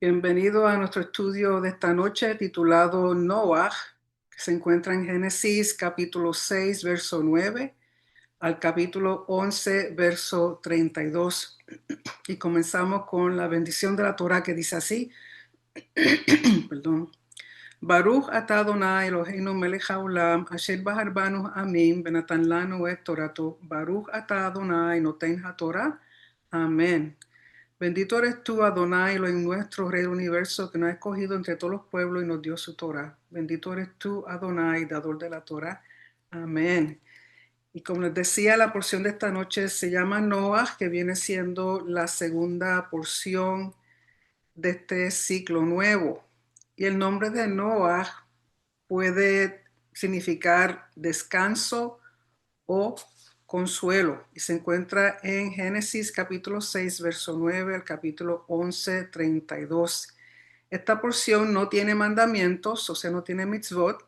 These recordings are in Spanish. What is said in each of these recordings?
Bienvenido a nuestro estudio de esta noche titulado Noah, que se encuentra en Génesis capítulo 6, verso 9 al capítulo 11, verso 32. Y comenzamos con la bendición de la Torah que dice así, perdón. Baruch atah Adonai Eloheinu melech haolam, asher bahar banu amim, benatan lanu et torato. Baruch atah Adonai noten haTorah. Amén. Bendito eres tú, Adonai, Elohim nuestro, Rey del universo, que nos ha escogido entre todos los pueblos y nos dio su Torah. Bendito eres tú, Adonai, dador de la Torah. Amén. Y como les decía, la porción de esta noche se llama Noah, que viene siendo la segunda porción de este ciclo nuevo. Y el nombre de Noah puede significar descanso o consuelo, y se encuentra en Génesis capítulo 6, verso 9 al capítulo 11, 32. Esta porción no tiene mandamientos, o sea, no tiene mitzvot,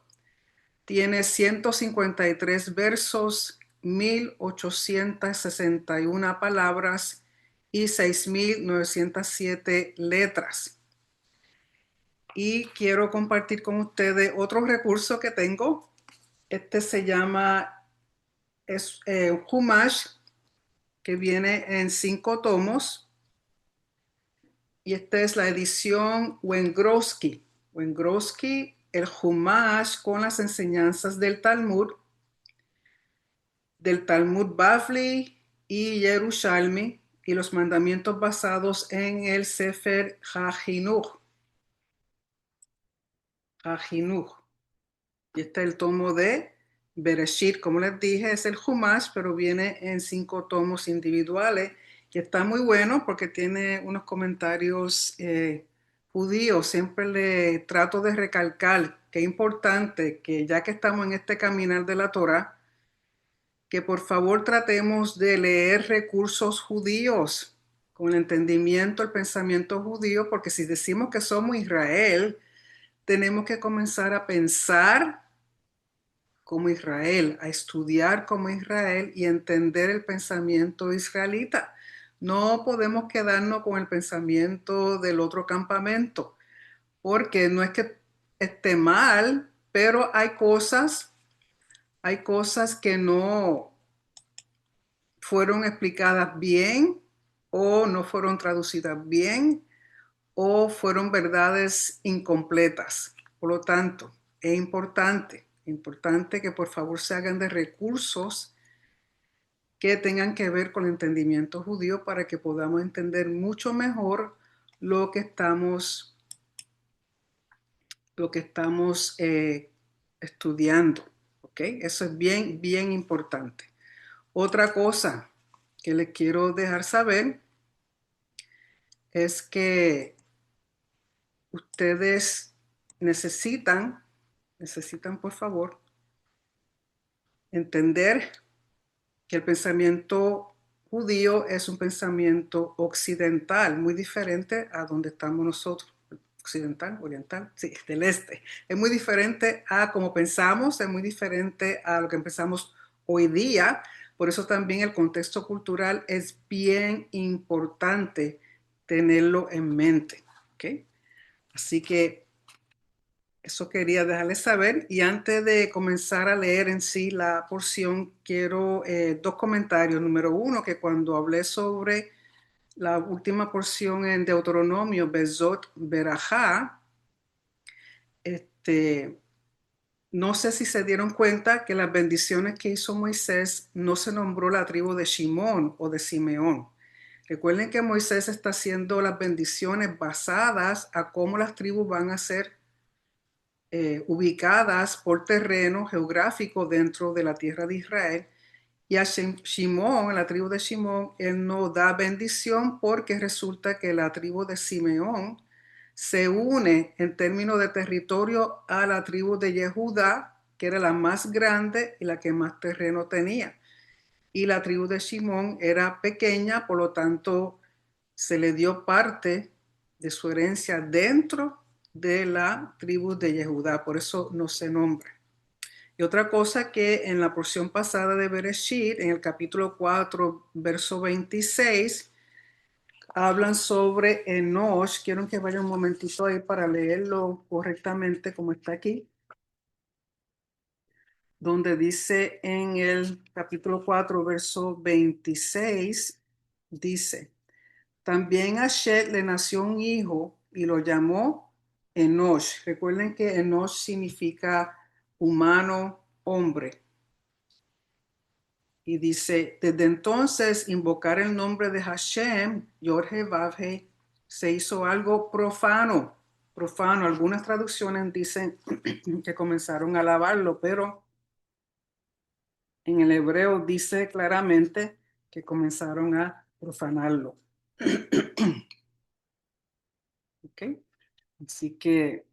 tiene 153 versos, 1861 palabras y 6907 letras. Y quiero compartir con ustedes otro recurso que tengo. Este se llama Humash, que viene en 5 tomos, y esta es la edición Wengrowski. Wengrowski, el Humash con las enseñanzas del Talmud Bavli y Yerushalmi, y los mandamientos basados en el Sefer HaHinuch. Y este es el tomo de Bereshit. Como les dije, es el Humash, pero viene en 5 tomos individuales, que está muy bueno porque tiene unos comentarios judíos. Siempre le trato de recalcar que es importante que, ya que estamos en este caminar de la Torah, que por favor tratemos de leer recursos judíos con el entendimiento, el pensamiento judío, porque si decimos que somos Israel, tenemos que comenzar a pensar como Israel, a estudiar como Israel y entender el pensamiento israelita. No podemos quedarnos con el pensamiento del otro campamento, porque no es que esté mal, pero hay cosas que no fueron explicadas bien o no fueron traducidas bien o fueron verdades incompletas. Por lo tanto, es importante que por favor se hagan de recursos que tengan que ver con el entendimiento judío para que podamos entender mucho mejor lo que estamos estudiando. ¿Ok? Eso es bien, bien importante. Otra cosa que les quiero dejar saber es que ustedes necesitan por favor entender que el pensamiento judío es un pensamiento occidental, muy diferente a donde estamos nosotros. Occidental, oriental, sí, del este. Es muy diferente a cómo pensamos, es muy diferente a lo que pensamos hoy día. Por eso también el contexto cultural es bien importante tenerlo en mente. ¿Ok? Así que eso quería dejarles saber. Y antes de comenzar a leer en sí la porción, quiero 2 comentarios. Número 1, que cuando hablé sobre la última porción en Deuteronomio, Bezot Berajá, no sé si se dieron cuenta que las bendiciones que hizo Moisés no se nombró la tribu de Shimón o de Simeón. Recuerden que Moisés está haciendo las bendiciones basadas a cómo las tribus van a ser ubicadas por terreno geográfico dentro de la tierra de Israel. Y a Shimón, la tribu de Shimón, él no da bendición porque resulta que la tribu de Simeón se une en términos de territorio a la tribu de Yehudá, que era la más grande y la que más terreno tenía. Y la tribu de Shimón era pequeña, por lo tanto se le dio parte de su herencia dentro de la tribu de Yehudá, por eso no se nombra. Y otra cosa que en la porción pasada de Bereshit, en el capítulo 4, verso 26, hablan sobre Enosh. Quiero que vaya un momentito ahí para leerlo correctamente como está aquí, donde dice en el capítulo 4, verso 26, dice, también a Shet le nació un hijo y lo llamó Enosh. Recuerden que Enosh significa humano, hombre. Y dice, desde entonces invocar el nombre de Hashem, Yod-Heh-Vav-Heh, se hizo algo profano. Profano. Algunas traducciones dicen que comenzaron a alabarlo, pero en el hebreo dice claramente que comenzaron a profanarlo. ¿Ok? Así que,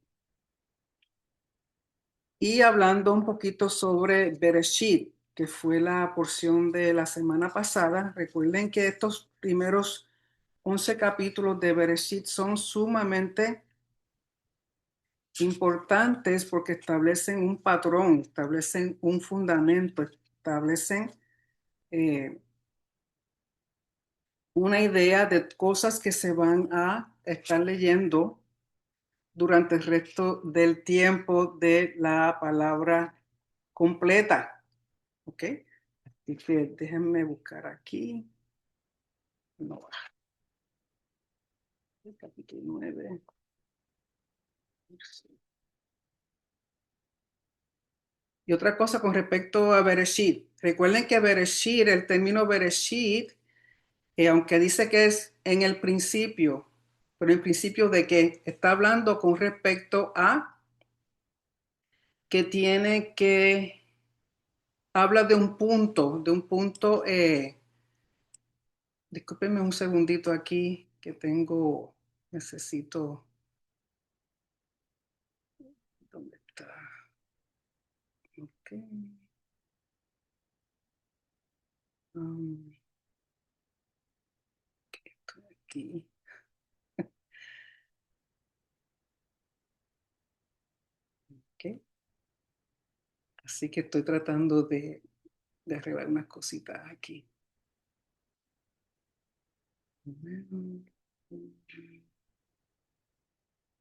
y hablando un poquito sobre Bereshit, que fue la porción de la semana pasada, recuerden que estos primeros 11 capítulos de Bereshit son sumamente importantes porque establecen un patrón, establecen un fundamento, establecen eh, una idea de cosas que se van a estar leyendo durante el resto del tiempo de la palabra completa. ¿Ok? Así que déjenme buscar aquí. No, el capítulo 9. Y otra cosa con respecto a Bereshit. Recuerden que Bereshit, el término Bereshit, aunque dice que es en el principio, pero en principio de qué está hablando con respecto a que tiene que, habla de un punto, discúlpenme un segundito aquí que tengo, necesito, ¿dónde está? Ok. Um, aquí. Ok. Así que estoy tratando de arreglar unas cositas aquí.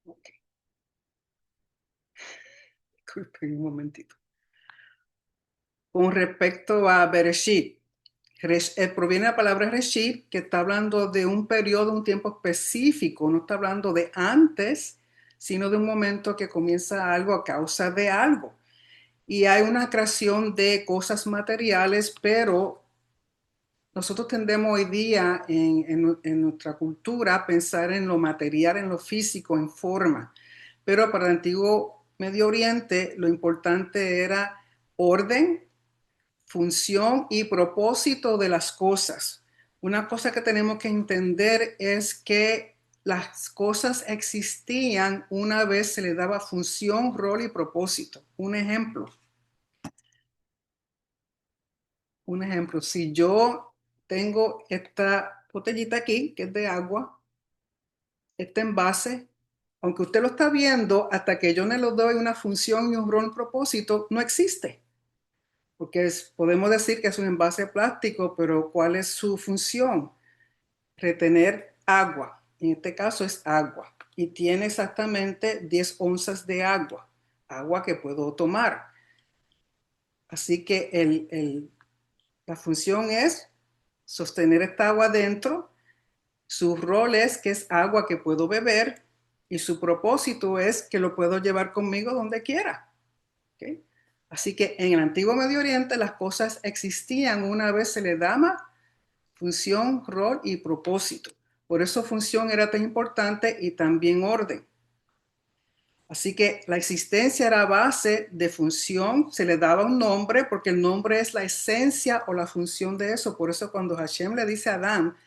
Ok, disculpen un momentito. Con respecto a Bereshit, proviene la palabra Reshit, que está hablando de un periodo, un tiempo específico, no está hablando de antes, sino de un momento que comienza algo a causa de algo. Y hay una creación de cosas materiales, pero nosotros tendemos hoy día en nuestra cultura a pensar en lo material, en lo físico, en forma. Pero para el antiguo Medio Oriente lo importante era orden, función y propósito de las cosas. Una cosa que tenemos que entender es que las cosas existían una vez se le daba función, rol y propósito. Un ejemplo, si yo tengo esta botellita aquí, que es de agua, este envase, aunque usted lo está viendo, hasta que yo no le doy una función y un rol propósito, no existe. Porque podemos decir que es un envase plástico, pero ¿cuál es su función? Retener agua. En este caso es agua. Y tiene exactamente 10 onzas de agua. Agua que puedo tomar. Así que la función es sostener esta agua dentro. Su rol es que es agua que puedo beber y su propósito es que lo puedo llevar conmigo donde quiera. ¿Okay? Así que en el antiguo Medio Oriente las cosas existían una vez se le daba función, rol y propósito. Por eso función era tan importante y también orden. Así que la existencia era base de función, se le daba un nombre porque el nombre es la esencia o la función de eso. Por eso cuando Hashem le dice a Adán,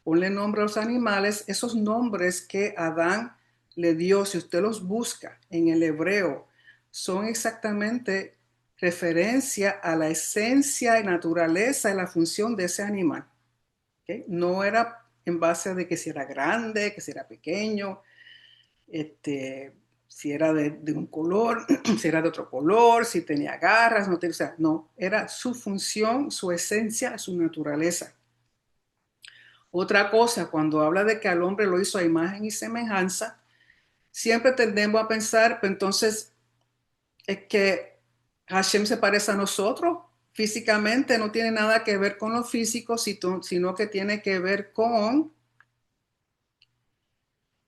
ponle nombre a los animales, esos nombres que Adán le dio, si usted los busca en el hebreo, son exactamente referencia a la esencia y naturaleza y la función de ese animal. ¿Okay? No era en base de que si era grande, que si era pequeño, si era de un color, si era de otro color, si tenía garras, no, o sea, no, era su función, su esencia, su naturaleza. Otra cosa, cuando habla de que al hombre lo hizo a imagen y semejanza, siempre tendemos a pensar, pues entonces es que Hashem se parece a nosotros físicamente, no tiene nada que ver con lo físico, sino que tiene que ver con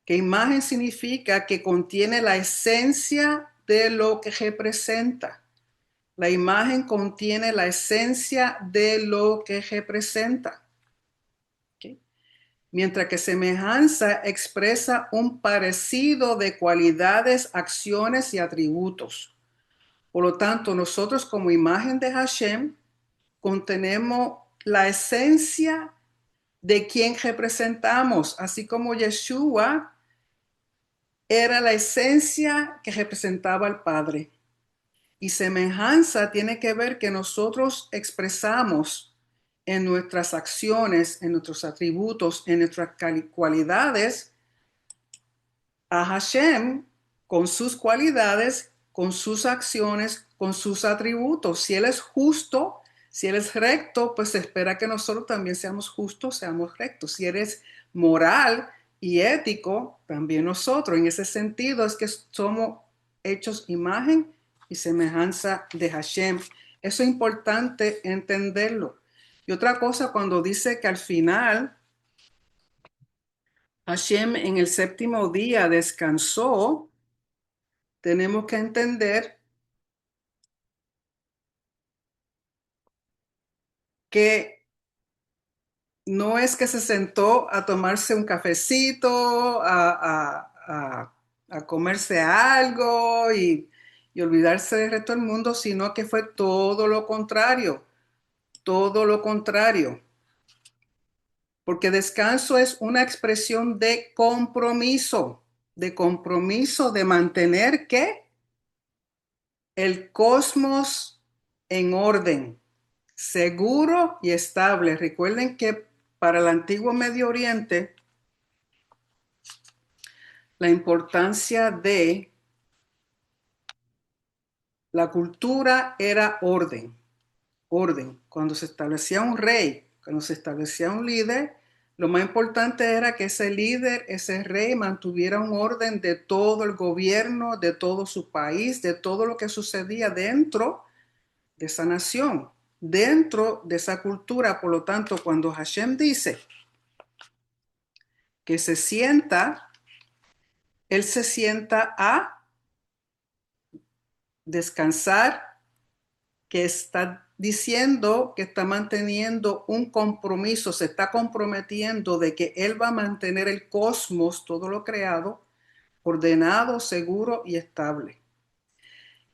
que imagen significa que contiene la esencia de lo que representa. La imagen contiene la esencia de lo que representa. ¿Okay? Mientras que semejanza expresa un parecido de cualidades, acciones y atributos. Por lo tanto, nosotros como imagen de Hashem contenemos la esencia de quien representamos, así como Yeshua era la esencia que representaba al Padre. Y semejanza tiene que ver que nosotros expresamos en nuestras acciones, en nuestros atributos, en nuestras cualidades a Hashem con sus cualidades, con sus acciones, con sus atributos. Si Él es justo, si Él es recto, pues se espera que nosotros también seamos justos, seamos rectos. Si Él es moral y ético, también nosotros. En ese sentido es que somos hechos imagen y semejanza de Hashem. Eso es importante entenderlo. Y otra cosa, cuando dice que al final Hashem en el séptimo día descansó, tenemos que entender que no es que se sentó a tomarse un cafecito, a comerse algo y olvidarse del resto del mundo, sino que fue todo lo contrario, porque descanso es una expresión de compromiso de mantener que el cosmos en orden, seguro y estable. Recuerden que para el antiguo Medio Oriente, la importancia de la cultura era orden, orden. Cuando se establecía un rey, cuando se establecía un líder, lo más importante era que ese líder, ese rey, mantuviera un orden de todo el gobierno, de todo su país, de todo lo que sucedía dentro de esa nación, dentro de esa cultura. Por lo tanto, cuando Hashem dice que se sienta, él se sienta a descansar, que está diciendo que está manteniendo un compromiso, se está comprometiendo de que él va a mantener el cosmos, todo lo creado, ordenado, seguro y estable.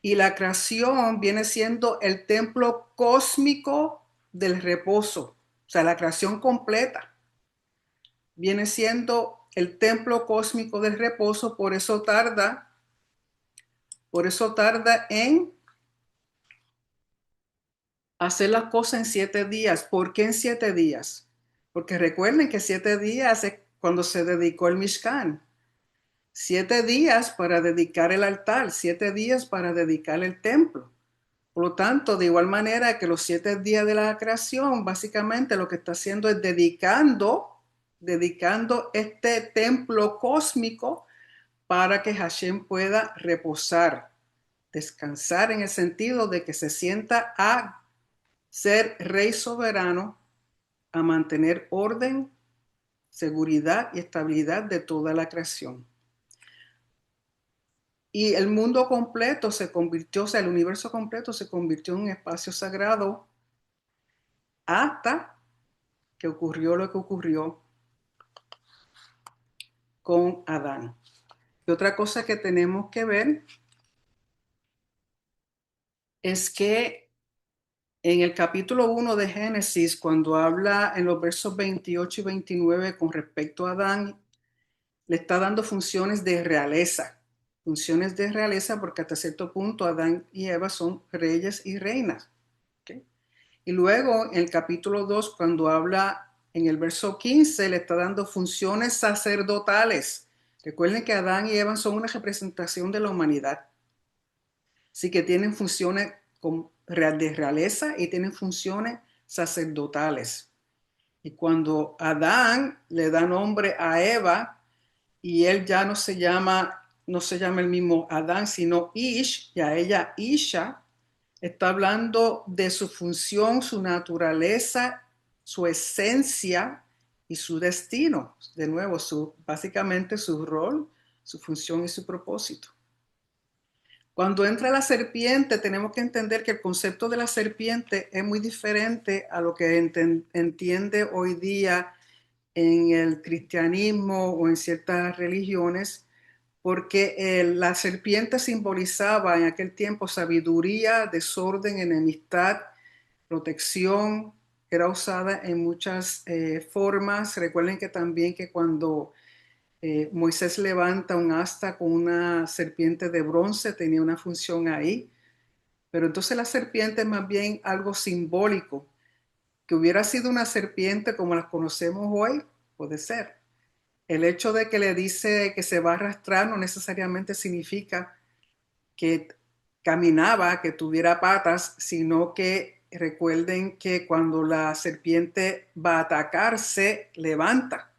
Y la creación viene siendo el templo cósmico del reposo, o sea, la creación completa viene siendo el templo cósmico del reposo, por eso tarda en hacer las cosas en 7 días. ¿Por qué en 7 días? Porque recuerden que 7 días es cuando se dedicó el Mishkan. 7 días para dedicar el altar, 7 días para dedicar el templo. Por lo tanto, de igual manera que los 7 días de la creación, básicamente lo que está haciendo es dedicando este templo cósmico para que Hashem pueda reposar, descansar en el sentido de que se sienta a ser rey soberano, a mantener orden, seguridad y estabilidad de toda la creación. Y el mundo completo se convirtió, o sea, el universo completo se convirtió en un espacio sagrado hasta que ocurrió lo que ocurrió con Adán. Y otra cosa que tenemos que ver es que en el capítulo 1 de Génesis, cuando habla en los versos 28 y 29 con respecto a Adán, le está dando funciones de realeza porque hasta cierto punto Adán y Eva son reyes y reinas. ¿Okay? Y luego en el capítulo 2, cuando habla en el verso 15, le está dando funciones sacerdotales. Recuerden que Adán y Eva son una representación de la humanidad. Así que tienen funciones de realeza y tienen funciones sacerdotales. Y cuando Adán le da nombre a Eva, y él ya no se llama el mismo Adán, sino Ish, y a ella Isha, está hablando de su función, su naturaleza, su esencia y su destino. De nuevo, básicamente su rol, su función y su propósito. Cuando entra la serpiente, tenemos que entender que el concepto de la serpiente es muy diferente a lo que entiende hoy día en el cristianismo o en ciertas religiones, porque la serpiente simbolizaba en aquel tiempo sabiduría, desorden, enemistad, protección. Era usada en muchas formas. Recuerden que también que cuando Moisés levanta un asta con una serpiente de bronce, tenía una función ahí. Pero entonces la serpiente es más bien algo simbólico. Que hubiera sido una serpiente como las conocemos hoy, puede ser. El hecho de que le dice que se va a arrastrar no necesariamente significa que caminaba, que tuviera patas, sino que recuerden que cuando la serpiente va a atacar, se levanta.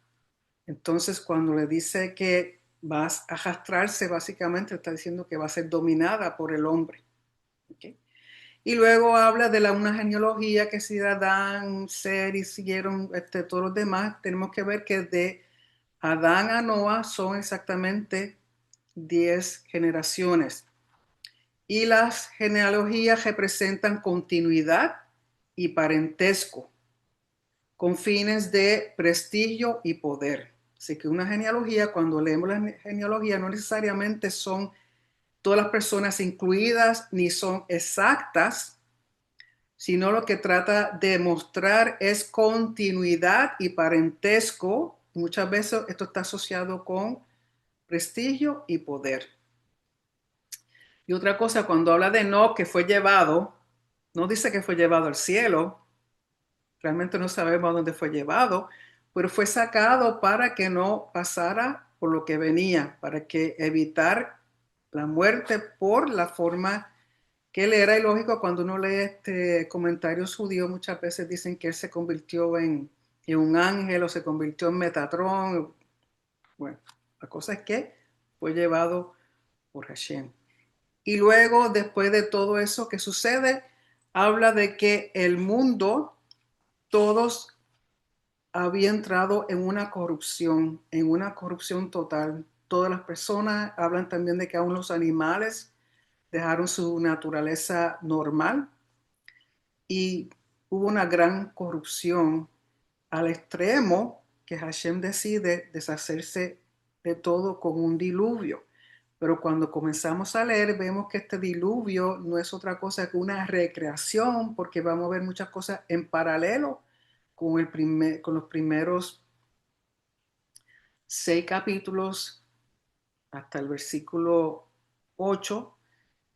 Entonces, cuando le dice que va a arrastrarse, básicamente está diciendo que va a ser dominada por el hombre. ¿Okay? Y luego habla de una genealogía que si Adán, Ser y siguieron todos los demás. Tenemos que ver que de Adán a Noah son exactamente 10 generaciones. Y las genealogías representan continuidad y parentesco, con fines de prestigio y poder. Así que una genealogía, cuando leemos la genealogía, no necesariamente son todas las personas incluidas ni son exactas, sino lo que trata de mostrar es continuidad y parentesco. Muchas veces esto está asociado con prestigio y poder. Y otra cosa, cuando habla de Enoc que fue llevado, no dice que fue llevado al cielo, realmente no sabemos a dónde fue llevado, pero fue sacado para que no pasara por lo que venía, para que evitar la muerte por la forma que él era. Y lógico, cuando uno lee comentarios judíos, muchas veces dicen que él se convirtió en un ángel o se convirtió en Metatrón. Bueno, la cosa es que fue llevado por Hashem. Y luego, después de todo eso que sucede, habla de que el mundo, todos había entrado en una corrupción total. Todas las personas hablan también de que aún los animales dejaron su naturaleza normal y hubo una gran corrupción al extremo que Hashem decide deshacerse de todo con un diluvio. Pero cuando comenzamos a leer, vemos que este diluvio no es otra cosa que una recreación, porque vamos a ver muchas cosas en paralelo con los primeros 6 capítulos hasta el versículo 8,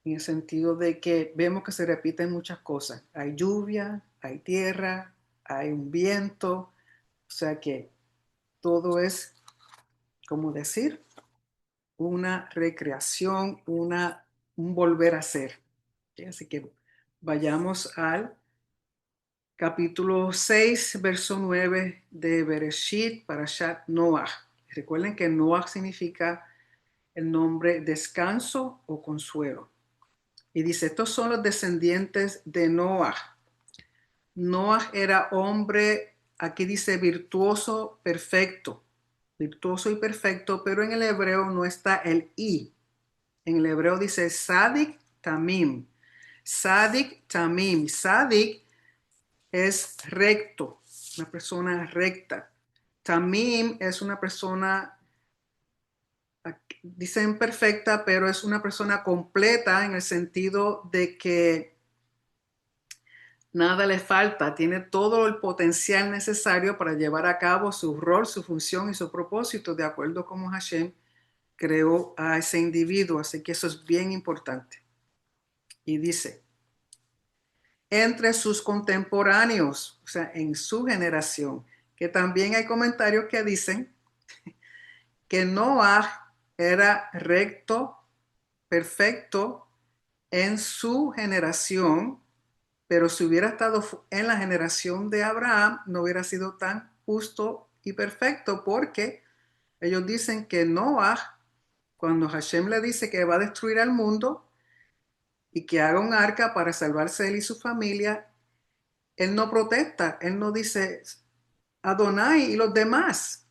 en el sentido de que vemos que se repiten muchas cosas. Hay lluvia, hay tierra, hay un viento, o sea que todo es, como decir, una recreación, un volver a ser. ¿Okay? Así que vayamos al capítulo 6, verso 9 de Bereshit, Parashat Noah. Recuerden que Noah significa el nombre descanso o consuelo. Y dice, estos son los descendientes de Noah. Noah era hombre, aquí dice virtuoso y perfecto, pero en el hebreo no está el i. En el hebreo dice Sadik Tamim. Sadik Tamim. Sadik es recto, una persona recta. Tamim es una persona, dicen perfecta, pero es una persona completa en el sentido de que nada le falta, tiene todo el potencial necesario para llevar a cabo su rol, su función y su propósito, de acuerdo a cómo Hashem creó a ese individuo. Así que eso es bien importante. Y dice, entre sus contemporáneos, o sea, en su generación, que también hay comentarios que dicen que Noah era recto, perfecto en su generación, pero si hubiera estado en la generación de Abraham, no hubiera sido tan justo y perfecto, porque ellos dicen que Noah, cuando Hashem le dice que va a destruir al mundo y que haga un arca para salvarse él y su familia, él no protesta, él no dice Adonai y los demás.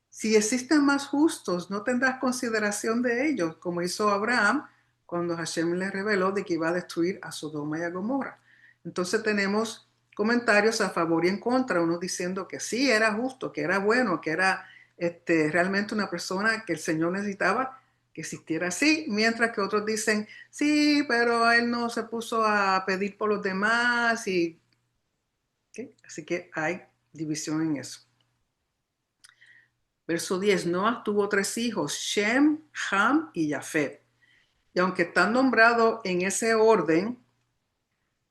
Si existen más justos, no tendrás consideración de ellos, como hizo Abraham cuando Hashem le reveló de que iba a destruir a Sodoma y a Gomorra. Entonces tenemos comentarios a favor y en contra, unos diciendo que sí, era justo, que era bueno, que era realmente una persona que el Señor necesitaba que existiera así, mientras que otros dicen, sí, pero él no se puso a pedir por los demás y ¿okay? Así que hay división en eso. Verso 10, Noah tuvo 3 hijos, Shem, Ham y Jafet. Y aunque están nombrados en ese orden,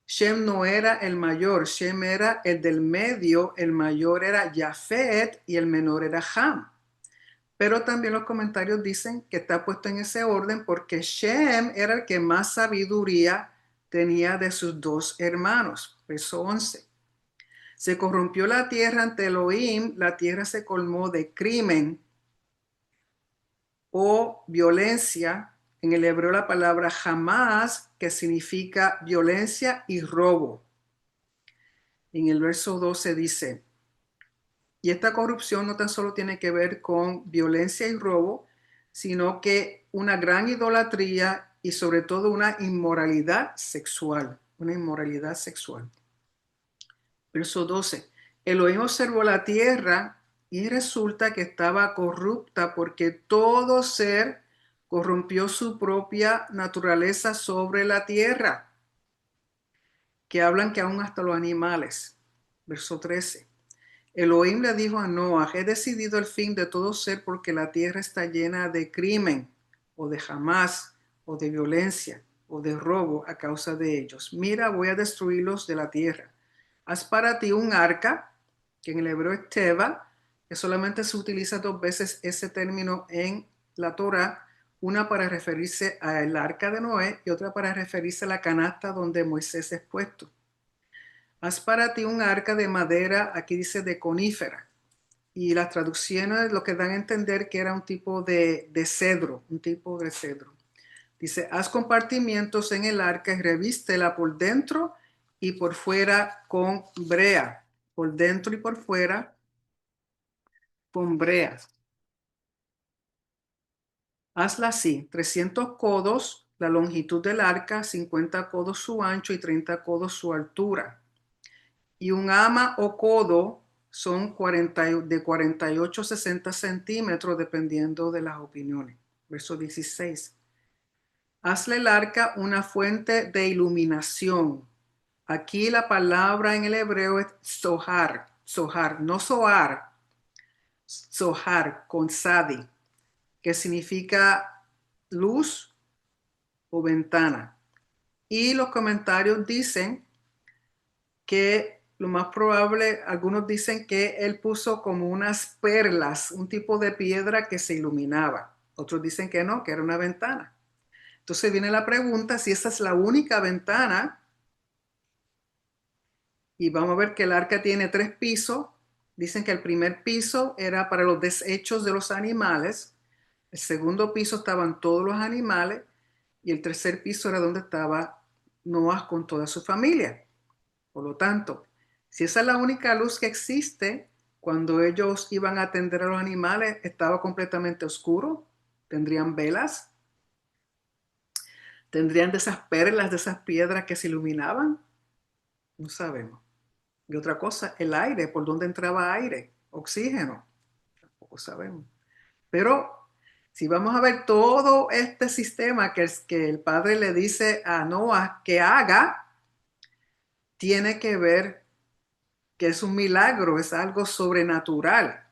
Shem no era el mayor, Shem era el del medio, el mayor era Jafet y el menor era Ham. Pero también los comentarios dicen que está puesto en ese orden porque Shem era el que más sabiduría tenía de sus 2 hermanos. Verso 11. Se corrompió la tierra ante Elohim, la tierra se colmó de crimen o violencia. En el hebreo la palabra jamás, que significa violencia y robo. En el verso 12 dice, y esta corrupción no tan solo tiene que ver con violencia y robo, sino que una gran idolatría y sobre todo una inmoralidad sexual, una inmoralidad sexual. Verso 12. Elohim observó la tierra y resulta que estaba corrupta porque todo ser corrompió su propia naturaleza sobre la tierra, que hablan que aún hasta los animales. Verso 13. Elohim le dijo a Noah, he decidido el fin de todo ser porque la tierra está llena de crimen o de jamás o de violencia o de robo a causa de ellos. Mira, voy a destruirlos de la tierra. Haz para ti un arca, que en el hebreo es teva, que solamente se utiliza 2 veces ese término en la Torá, una para referirse al arca de Noé y otra para referirse a la canasta donde Moisés es puesto. Haz para ti un arca de madera, aquí dice de conífera, y las traducciones lo que dan a entender que era un tipo de cedro, un tipo de cedro. Dice, haz compartimientos en el arca y revístela por dentro y por fuera con brea. Por dentro y por fuera con brea. Hazla así, 300 codos la longitud del arca, 50 codos su ancho y 30 codos su altura. Y un ama o codo son de 48 a 60 centímetros dependiendo de las opiniones. Verso 16. Hazle el arca una fuente de iluminación. Aquí la palabra en el hebreo es zohar, zohar, no zohar, zohar con sadi, que significa luz o ventana. Y los comentarios dicen que lo más probable, algunos dicen que él puso como unas perlas, un tipo de piedra que se iluminaba. Otros dicen que no, que era una ventana. Entonces viene la pregunta si esa es la única ventana. Y vamos a ver que el arca tiene 3 pisos. Dicen que el primer piso era para los desechos de los animales. El segundo piso estaban todos los animales. Y el tercer piso era donde estaba Noah con toda su familia. Por lo tanto, si esa es la única luz que existe, cuando ellos iban a atender a los animales, estaba completamente oscuro. Tendrían velas. Tendrían de esas perlas, de esas piedras que se iluminaban. No sabemos. Y otra cosa, el aire, por dónde entraba aire, oxígeno, tampoco sabemos. Pero si vamos a ver todo este sistema que el padre le dice a Noah que haga, tiene que ver que es un milagro, es algo sobrenatural.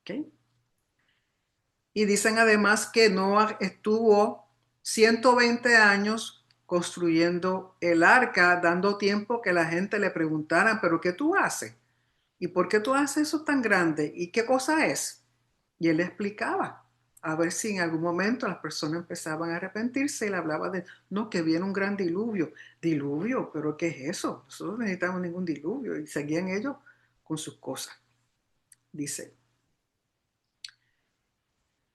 ¿Okay? Y dicen además que Noah estuvo 120 años construyendo el arca, dando tiempo que la gente le preguntara, ¿pero qué tú haces? ¿Y por qué tú haces eso tan grande? ¿Y qué cosa es? Y él le explicaba. a ver si en algún momento las personas empezaban a arrepentirse y le hablaba de, no, que viene un gran diluvio. Diluvio, pero ¿qué es eso? Nosotros no necesitamos ningún diluvio. Y seguían ellos con sus cosas. Dice,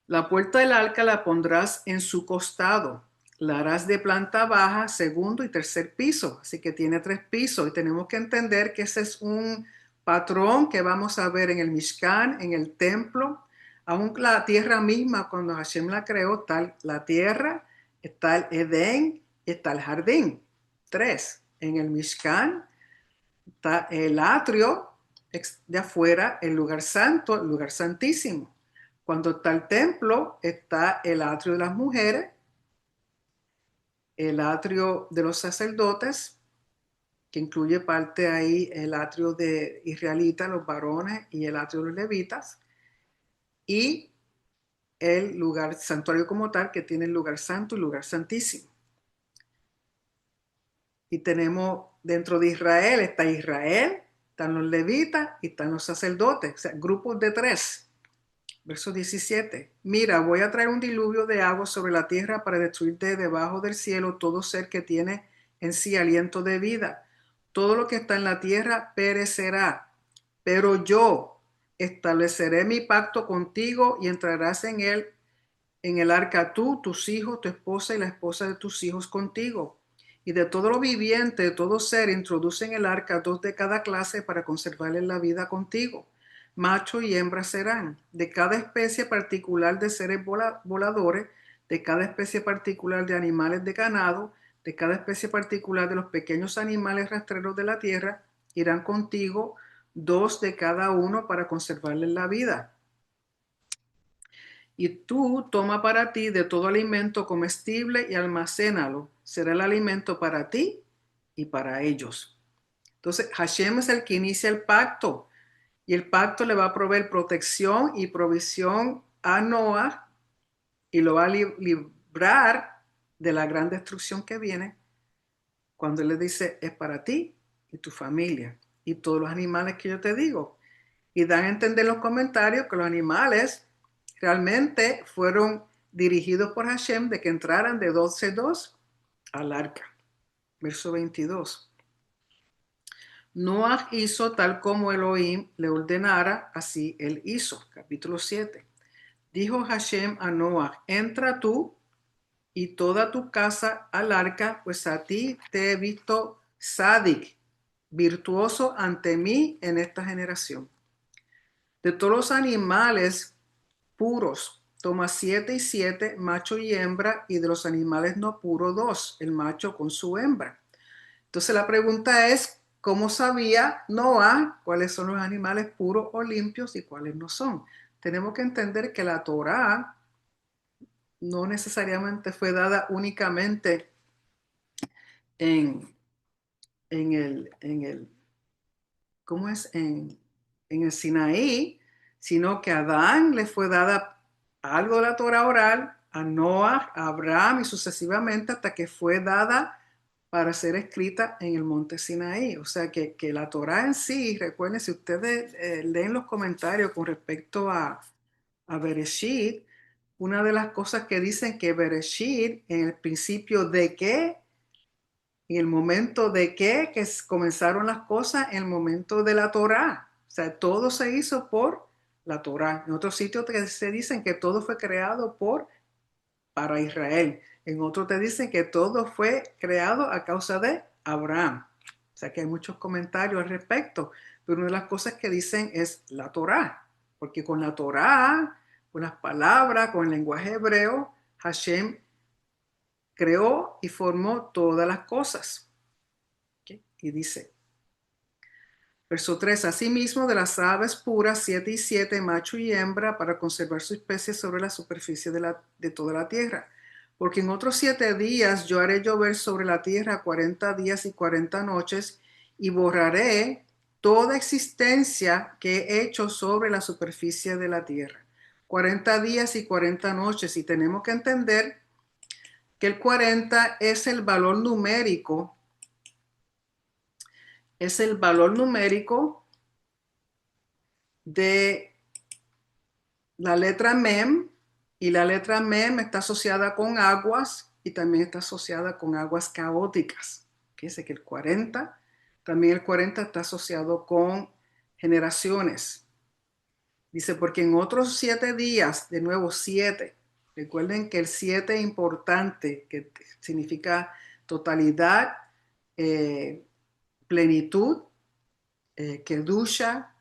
la puerta del arca la pondrás en su costado. La harás de planta baja, segundo y tercer piso. Así que tiene 3 pisos. Y tenemos que entender que ese es un patrón que vamos a ver en el Mishkan, en el templo. Aún la tierra misma, cuando Hashem la creó, está la tierra, está el Edén, está el jardín. 3. En el Mishkan está el atrio de afuera, el lugar santo, el lugar santísimo. Cuando está el templo, está el atrio de las mujeres, el atrio de los sacerdotes, que incluye parte ahí el atrio de israelitas, los varones, y el atrio de los levitas, y el lugar santuario como tal, que tiene el lugar santo y el lugar santísimo. Y tenemos dentro de Israel, están los levitas y están los sacerdotes, o sea, grupos de 3. Verso 17. Mira, voy a traer un diluvio de agua sobre la tierra para destruir de debajo del cielo todo ser que tiene en sí aliento de vida. Todo lo que está en la tierra perecerá. Pero yo estableceré mi pacto contigo y entrarás en el arca tú, tus hijos, tu esposa y la esposa de tus hijos contigo. Y de todo lo viviente, de todo ser, introduce en el arca 2 de cada clase para conservarles la vida contigo. Macho y hembra serán, de cada especie particular de seres voladores, de cada especie particular de animales de ganado, de cada especie particular de los pequeños animales rastreros de la tierra, irán contigo 2 de cada uno para conservarles la vida. Y tú toma para ti de todo alimento comestible y almacénalo. Será el alimento para ti y para ellos. Entonces, Hashem es el que inicia el pacto. Y el pacto le va a proveer protección y provisión a Noah y lo va a librar de la gran destrucción que viene cuando él le dice, es para ti y tu familia y todos los animales que yo te digo. Y dan a entender en los comentarios que los animales realmente fueron dirigidos por Hashem de que entraran de 12 al arca. Verso 22. Noah hizo tal como Elohim le ordenara, así él hizo. Capítulo 7. Dijo Hashem a Noah, entra tú y toda tu casa al arca, pues a ti te he visto sádic, virtuoso ante mí en esta generación. De todos los animales puros, toma 7 y 7, macho y hembra, y de los animales no puros 2, el macho con su hembra. Entonces la pregunta es, ¿cómo sabía Noah cuáles son los animales puros o limpios y cuáles no son? Tenemos que entender que la Torá no necesariamente fue dada únicamente en, en el ¿cómo es? En el Sinaí, sino que a Adán le fue dada algo de la Torah oral, a Noah, a Abraham y sucesivamente hasta que fue dada para ser escrita en el monte Sinaí. O sea que la Torah en sí, recuerden, si ustedes leen los comentarios con respecto a Bereshit, una de las cosas que dicen que Bereshit, en el principio de qué, en el momento de que comenzaron las cosas, en el momento de la Torá. O sea, todo se hizo por la Torá. En otros sitios se dicen que todo fue creado para Israel. En otros te dicen que todo fue creado a causa de Abraham. O sea que hay muchos comentarios al respecto. Pero una de las cosas que dicen es la Torá. Porque con la Torá, con las palabras, con el lenguaje hebreo, Hashem creó y formó todas las cosas. ¿Okay? Y dice, verso 3, asimismo de las aves puras, 7 y 7, macho y hembra, para conservar su especie sobre la superficie de toda la tierra. Porque en otros 7 días yo haré llover sobre la tierra 40 días y 40 noches, y borraré toda existencia que he hecho sobre la superficie de la tierra. 40 días y 40 noches, y tenemos que entender que el 40 es el valor numérico de la letra Mem Y la letra Mem está asociada con aguas y también está asociada con aguas caóticas. Fíjense que el 40, también el 40 está asociado con generaciones. Dice, porque en otros 7 días, de nuevo 7, recuerden que el 7 es importante, que significa totalidad, plenitud, kedusha,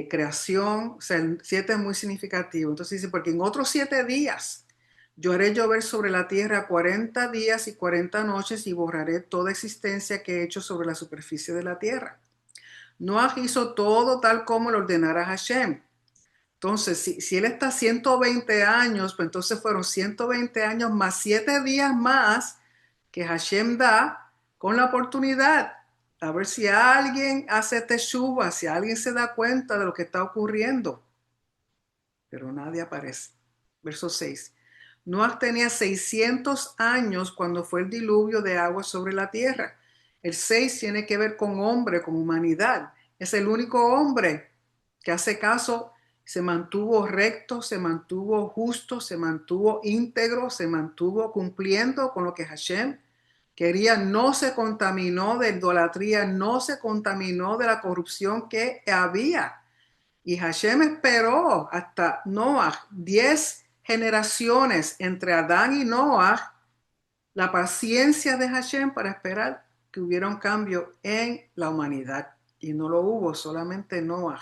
creación. O sea, el 7 es muy significativo. Entonces dice, porque en otros 7 días yo haré llover sobre la tierra 40 días y 40 noches y borraré toda existencia que he hecho sobre la superficie de la tierra. Noah hizo todo tal como le ordenara Hashem. Entonces, si él está 120 años, pues entonces fueron 120 años más 7 días más que Hashem da con la oportunidad. A ver si alguien hace teshuva, si alguien se da cuenta de lo que está ocurriendo. Pero nadie aparece. Verso 6. Noah tenía 600 años cuando fue el diluvio de agua sobre la tierra. El 6 tiene que ver con hombre, con humanidad. Es el único hombre que hace caso, se mantuvo recto, se mantuvo justo, se mantuvo íntegro, se mantuvo cumpliendo con lo que Hashem quería. No se contaminó de idolatría, no se contaminó de la corrupción que había. Y Hashem esperó hasta Noah, 10 generaciones entre Adán y Noah, la paciencia de Hashem para esperar que hubiera un cambio en la humanidad. Y no lo hubo, solamente Noah.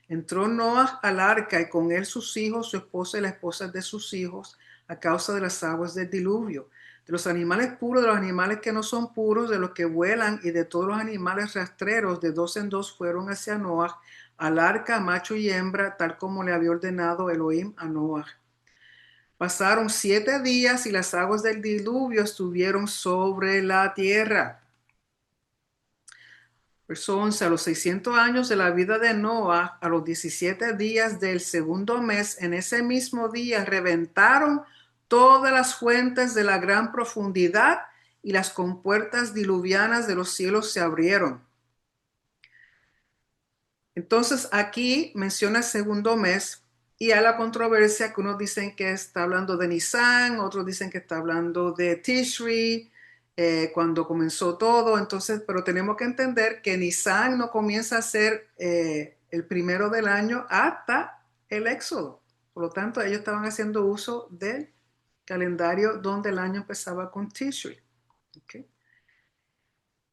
Entró Noah al arca y con él sus hijos, su esposa y la esposa de sus hijos, a causa de las aguas del diluvio. De los animales puros, de los animales que no son puros, de los que vuelan y de todos los animales rastreros, de 2 en 2 fueron hacia Noah, al arca, macho y hembra, tal como le había ordenado Elohim a Noah. Pasaron 7 días y las aguas del diluvio estuvieron sobre la tierra. Verso 11, a los 600 años de la vida de Noah, a los 17 días del segundo mes, en ese mismo día reventaron todas las fuentes de la gran profundidad y las compuertas diluvianas de los cielos se abrieron. Entonces aquí menciona el segundo mes y hay la controversia que unos dicen que está hablando de Nisan, otros dicen que está hablando de Tishri, cuando comenzó todo. Entonces, pero tenemos que entender que Nisan no comienza a ser el primero del año hasta el Éxodo. Por lo tanto, ellos estaban haciendo uso del calendario donde el año empezaba con Tishri. ¿Okay?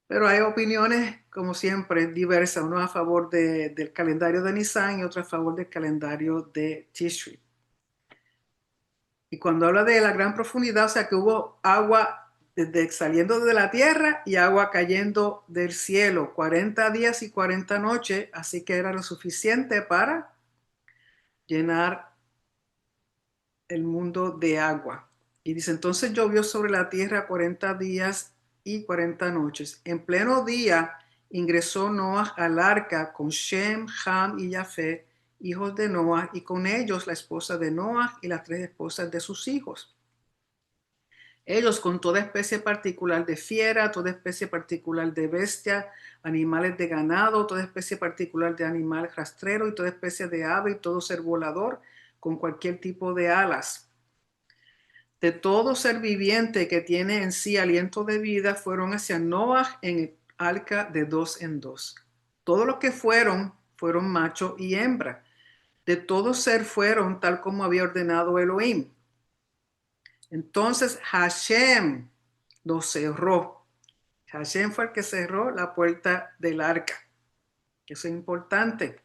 Pero hay opiniones, como siempre, diversas, uno a favor del calendario de Nisan y otro a favor del calendario de Tishri. Y cuando habla de la gran profundidad, o sea que hubo agua saliendo de la tierra y agua cayendo del cielo, 40 días y 40 noches, así que era lo suficiente para llenar el mundo de agua. Y dice, entonces llovió sobre la tierra 40 días y 40 noches. En pleno día ingresó Noah al arca con Shem, Ham y Jafet, hijos de Noah, y con ellos la esposa de Noah y las 3 esposas de sus hijos. Ellos con toda especie particular de fiera, toda especie particular de bestia, animales de ganado, toda especie particular de animal rastrero y toda especie de ave y todo ser volador con cualquier tipo de alas. De todo ser viviente que tiene en sí aliento de vida, fueron hacia Noah en el arca de 2 en 2. Todos los que fueron macho y hembra. De todo ser fueron tal como había ordenado Elohim. Entonces Hashem lo cerró. Hashem fue el que cerró la puerta del arca. Eso es importante.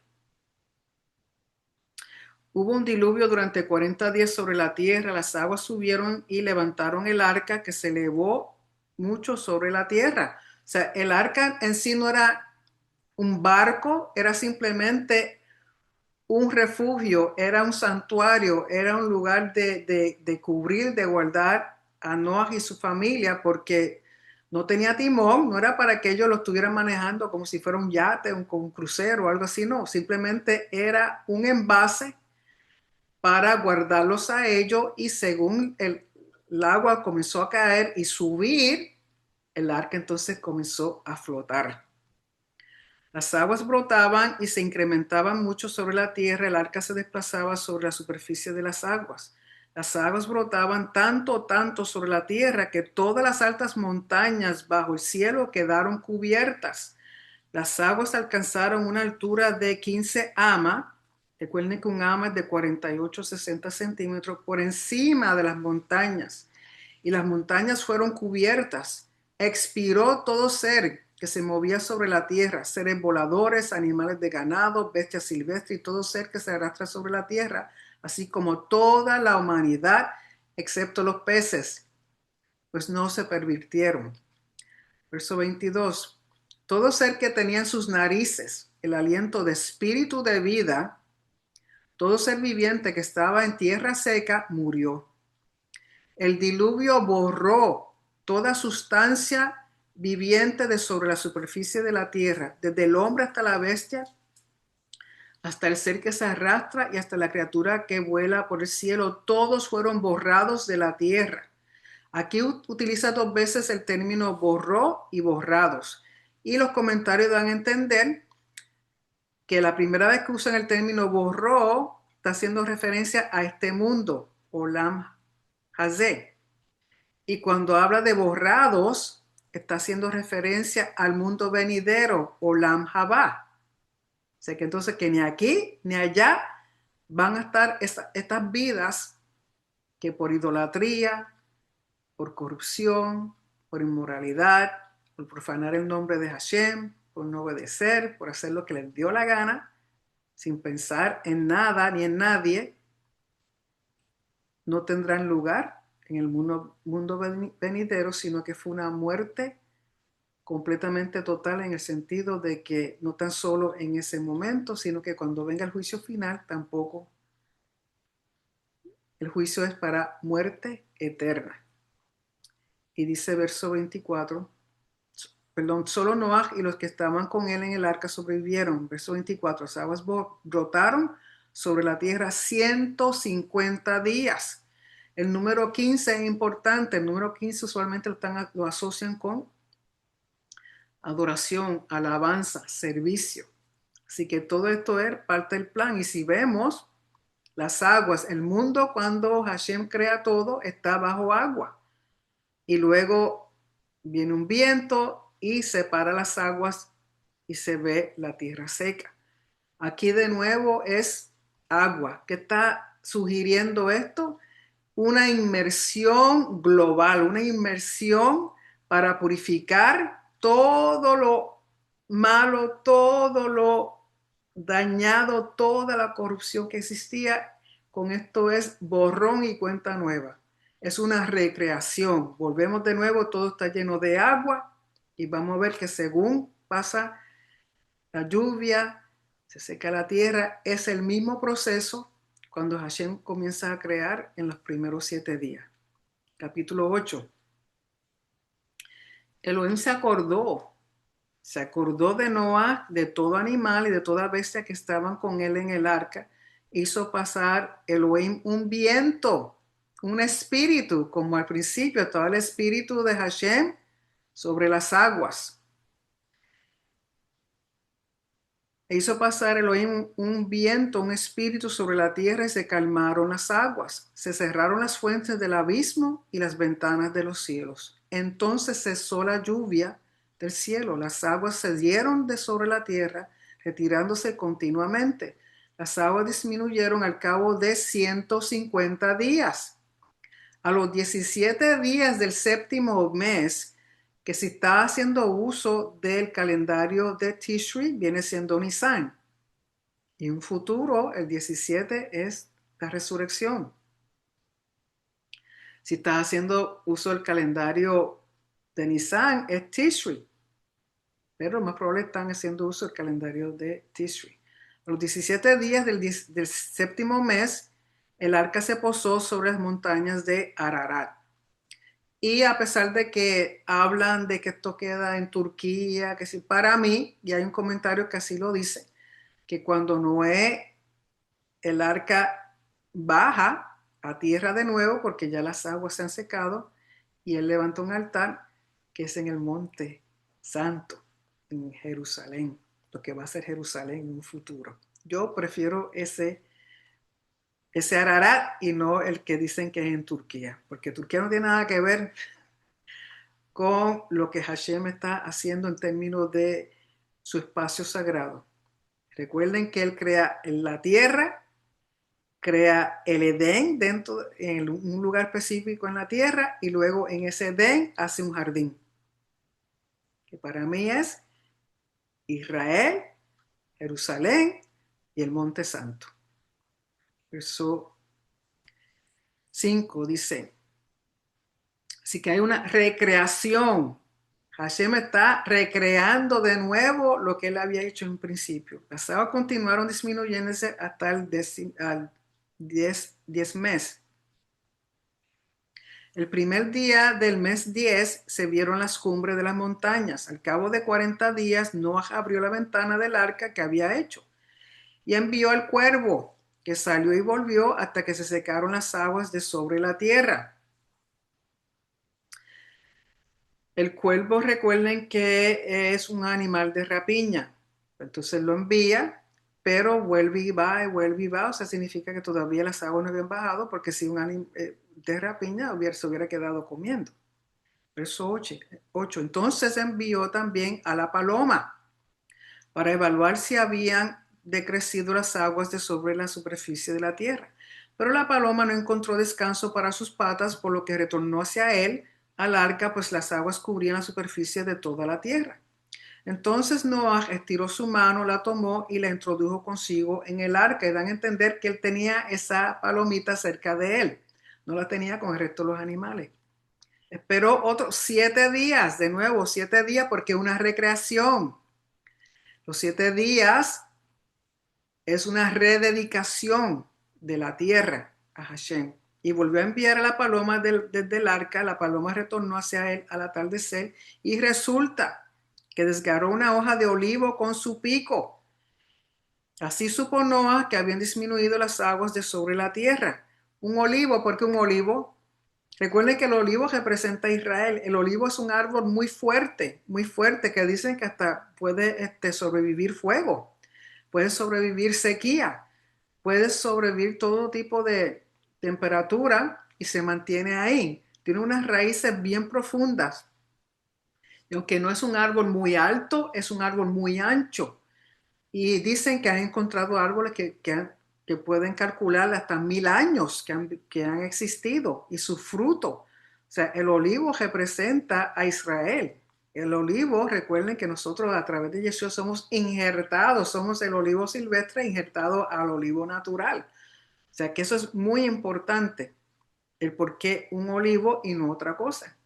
Hubo un diluvio durante 40 días sobre la tierra, las aguas subieron y levantaron el arca que se elevó mucho sobre la tierra. O sea, el arca en sí no era un barco, era simplemente un refugio, era un santuario, era un lugar de cubrir, de guardar a Noah y su familia, porque no tenía timón, no era para que ellos lo estuvieran manejando como si fuera un yate, un crucero o algo así, no, simplemente era un envase para guardarlos a ellos y según el agua comenzó a caer y subir, el arca entonces comenzó a flotar. Las aguas brotaban y se incrementaban mucho sobre la tierra, el arca se desplazaba sobre la superficie de las aguas. Las aguas brotaban tanto sobre la tierra que todas las altas montañas bajo el cielo quedaron cubiertas. Las aguas alcanzaron una altura de 15 ama. Recuerden que un ama es de 48 a 60 centímetros por encima de las montañas. Y las montañas fueron cubiertas. Expiró todo ser que se movía sobre la tierra, seres voladores, animales de ganado, bestias silvestres y todo ser que se arrastra sobre la tierra, así como toda la humanidad, excepto los peces, pues no se pervirtieron. Verso 22. Todo ser que tenía en sus narices el aliento de espíritu de vida, todo ser viviente que estaba en tierra seca, murió. El diluvio borró toda sustancia viviente de sobre la superficie de la tierra, desde el hombre hasta la bestia, hasta el ser que se arrastra y hasta la criatura que vuela por el cielo. Todos fueron borrados de la tierra. Aquí utiliza dos veces el término borró y borrados. Y los comentarios dan a entender que la primera vez que usan el término borró está haciendo referencia a este mundo, Olam Hazé. Y cuando habla de borrados, está haciendo referencia al mundo venidero, Olam Habá. O sea que entonces que ni aquí ni allá van a estar estas vidas que por idolatría, por corrupción, por inmoralidad, por profanar el nombre de Hashem, por no obedecer, por hacer lo que les dio la gana, sin pensar en nada ni en nadie, no tendrán lugar en el mundo venidero, sino que fue una muerte completamente total en el sentido de que no tan solo en ese momento, sino que cuando venga el juicio final, tampoco. El juicio es para muerte eterna. Y dice verso 24, perdón, solo Noaj y los que estaban con él en el arca sobrevivieron. Verso 24, las aguas brotaron sobre la tierra 150 días. El número 15 es importante. El número 15 usualmente lo asocian con adoración, alabanza, servicio. Así que todo esto es parte del plan. Y si vemos las aguas, el mundo cuando Hashem crea todo está bajo agua. Y luego viene un viento y separa las aguas y se ve la tierra seca. Aquí de nuevo es agua. ¿Qué está sugiriendo esto? Una inmersión global, una inmersión para purificar todo lo malo, todo lo dañado, toda la corrupción que existía. Con esto es borrón y cuenta nueva. Es una recreación. Volvemos de nuevo, todo está lleno de agua y vamos a ver que según pasa la lluvia, se seca la tierra, es el mismo proceso cuando Hashem comienza a crear en los primeros 7 días. Capítulo 8. Elohim se acordó de Noah, de todo animal y de toda bestia que estaban con él en el arca. Hizo pasar Elohim un viento, un espíritu, como al principio estaba el espíritu de Hashem sobre las aguas. E hizo pasar Elohim un viento, un espíritu sobre la tierra y se calmaron las aguas. Se cerraron las fuentes del abismo y las ventanas de los cielos. Entonces cesó la lluvia del cielo. Las aguas se dieron de sobre la tierra, retirándose continuamente. Las aguas disminuyeron al cabo de 150 días. A los 17 días del séptimo mes, que si está haciendo uso del calendario de Tishri, viene siendo Nisan. Y en un futuro, el 17 es la resurrección. Si está haciendo uso del calendario de Nisan, es Tishri. Pero lo más probable están haciendo uso del calendario de Tishri. A los 17 días del séptimo mes, el arca se posó sobre las montañas de Ararat. Y a pesar de que hablan de que esto queda en Turquía, que sí, para mí, y hay un comentario que así lo dice, que cuando Noé, el arca baja a tierra de nuevo, porque ya las aguas se han secado, y él levanta un altar que es en el monte santo, en Jerusalén, lo que va a ser Jerusalén en un futuro. Yo prefiero ese ese Ararat y no el que dicen que es en Turquía, porque Turquía no tiene nada que ver con lo que Hashem está haciendo en términos de su espacio sagrado. Recuerden que Él crea en la tierra, crea el Edén dentro en un lugar específico en la tierra y luego en ese Edén hace un jardín, que para mí es Israel, Jerusalén y el Monte Santo. Verso 5 dice, así que hay una recreación. Hashem está recreando de nuevo lo que él había hecho en principio. Las aguas continuaron disminuyéndose hasta el 10 mes. El primer día del mes 10 se vieron las cumbres de las montañas. Al cabo de 40 días, Noah abrió la ventana del arca que había hecho y envió al cuervo, que salió y volvió hasta que se secaron las aguas de sobre la tierra. El cuervo, recuerden que es un animal de rapiña. Entonces lo envía, pero vuelve y va, y vuelve y va. O sea, significa que todavía las aguas no habían bajado, porque si un animal de rapiña se hubiera quedado comiendo. Verso 8. Entonces envió también a la paloma para evaluar si habían decrecido las aguas de sobre la superficie de la tierra. Pero la paloma no encontró descanso para sus patas, por lo que retornó hacia él al arca, pues las aguas cubrían la superficie de toda la tierra. Entonces Noah estiró su mano, la tomó y la introdujo consigo en el arca, y dan a entender que él tenía esa palomita cerca de él. No la tenía con el resto de los animales. Esperó otros 7 días, de nuevo 7 días, porque una recreación. Los 7 días es una rededicación de la tierra a Hashem. Y volvió a enviar a la paloma desde el arca. La paloma retornó hacia él al atardecer y resulta que desgarró una hoja de olivo con su pico. Así supo Noah que habían disminuido las aguas de sobre la tierra. Un olivo, ¿por qué un olivo? Recuerden que el olivo representa a Israel. El olivo es un árbol muy fuerte, que dicen que hasta puede sobrevivir fuego, puede sobrevivir sequía, puede sobrevivir todo tipo de temperatura y se mantiene ahí. Tiene unas raíces bien profundas. Y aunque no es un árbol muy alto, es un árbol muy ancho. Y dicen que han encontrado árboles que pueden calcular hasta 1000 años que han existido y su fruto. O sea, el olivo representa a Israel. El olivo, recuerden que nosotros a través de Yeshua somos injertados, somos el olivo silvestre injertado al olivo natural. O sea, que eso es muy importante, el por qué un olivo y no otra cosa.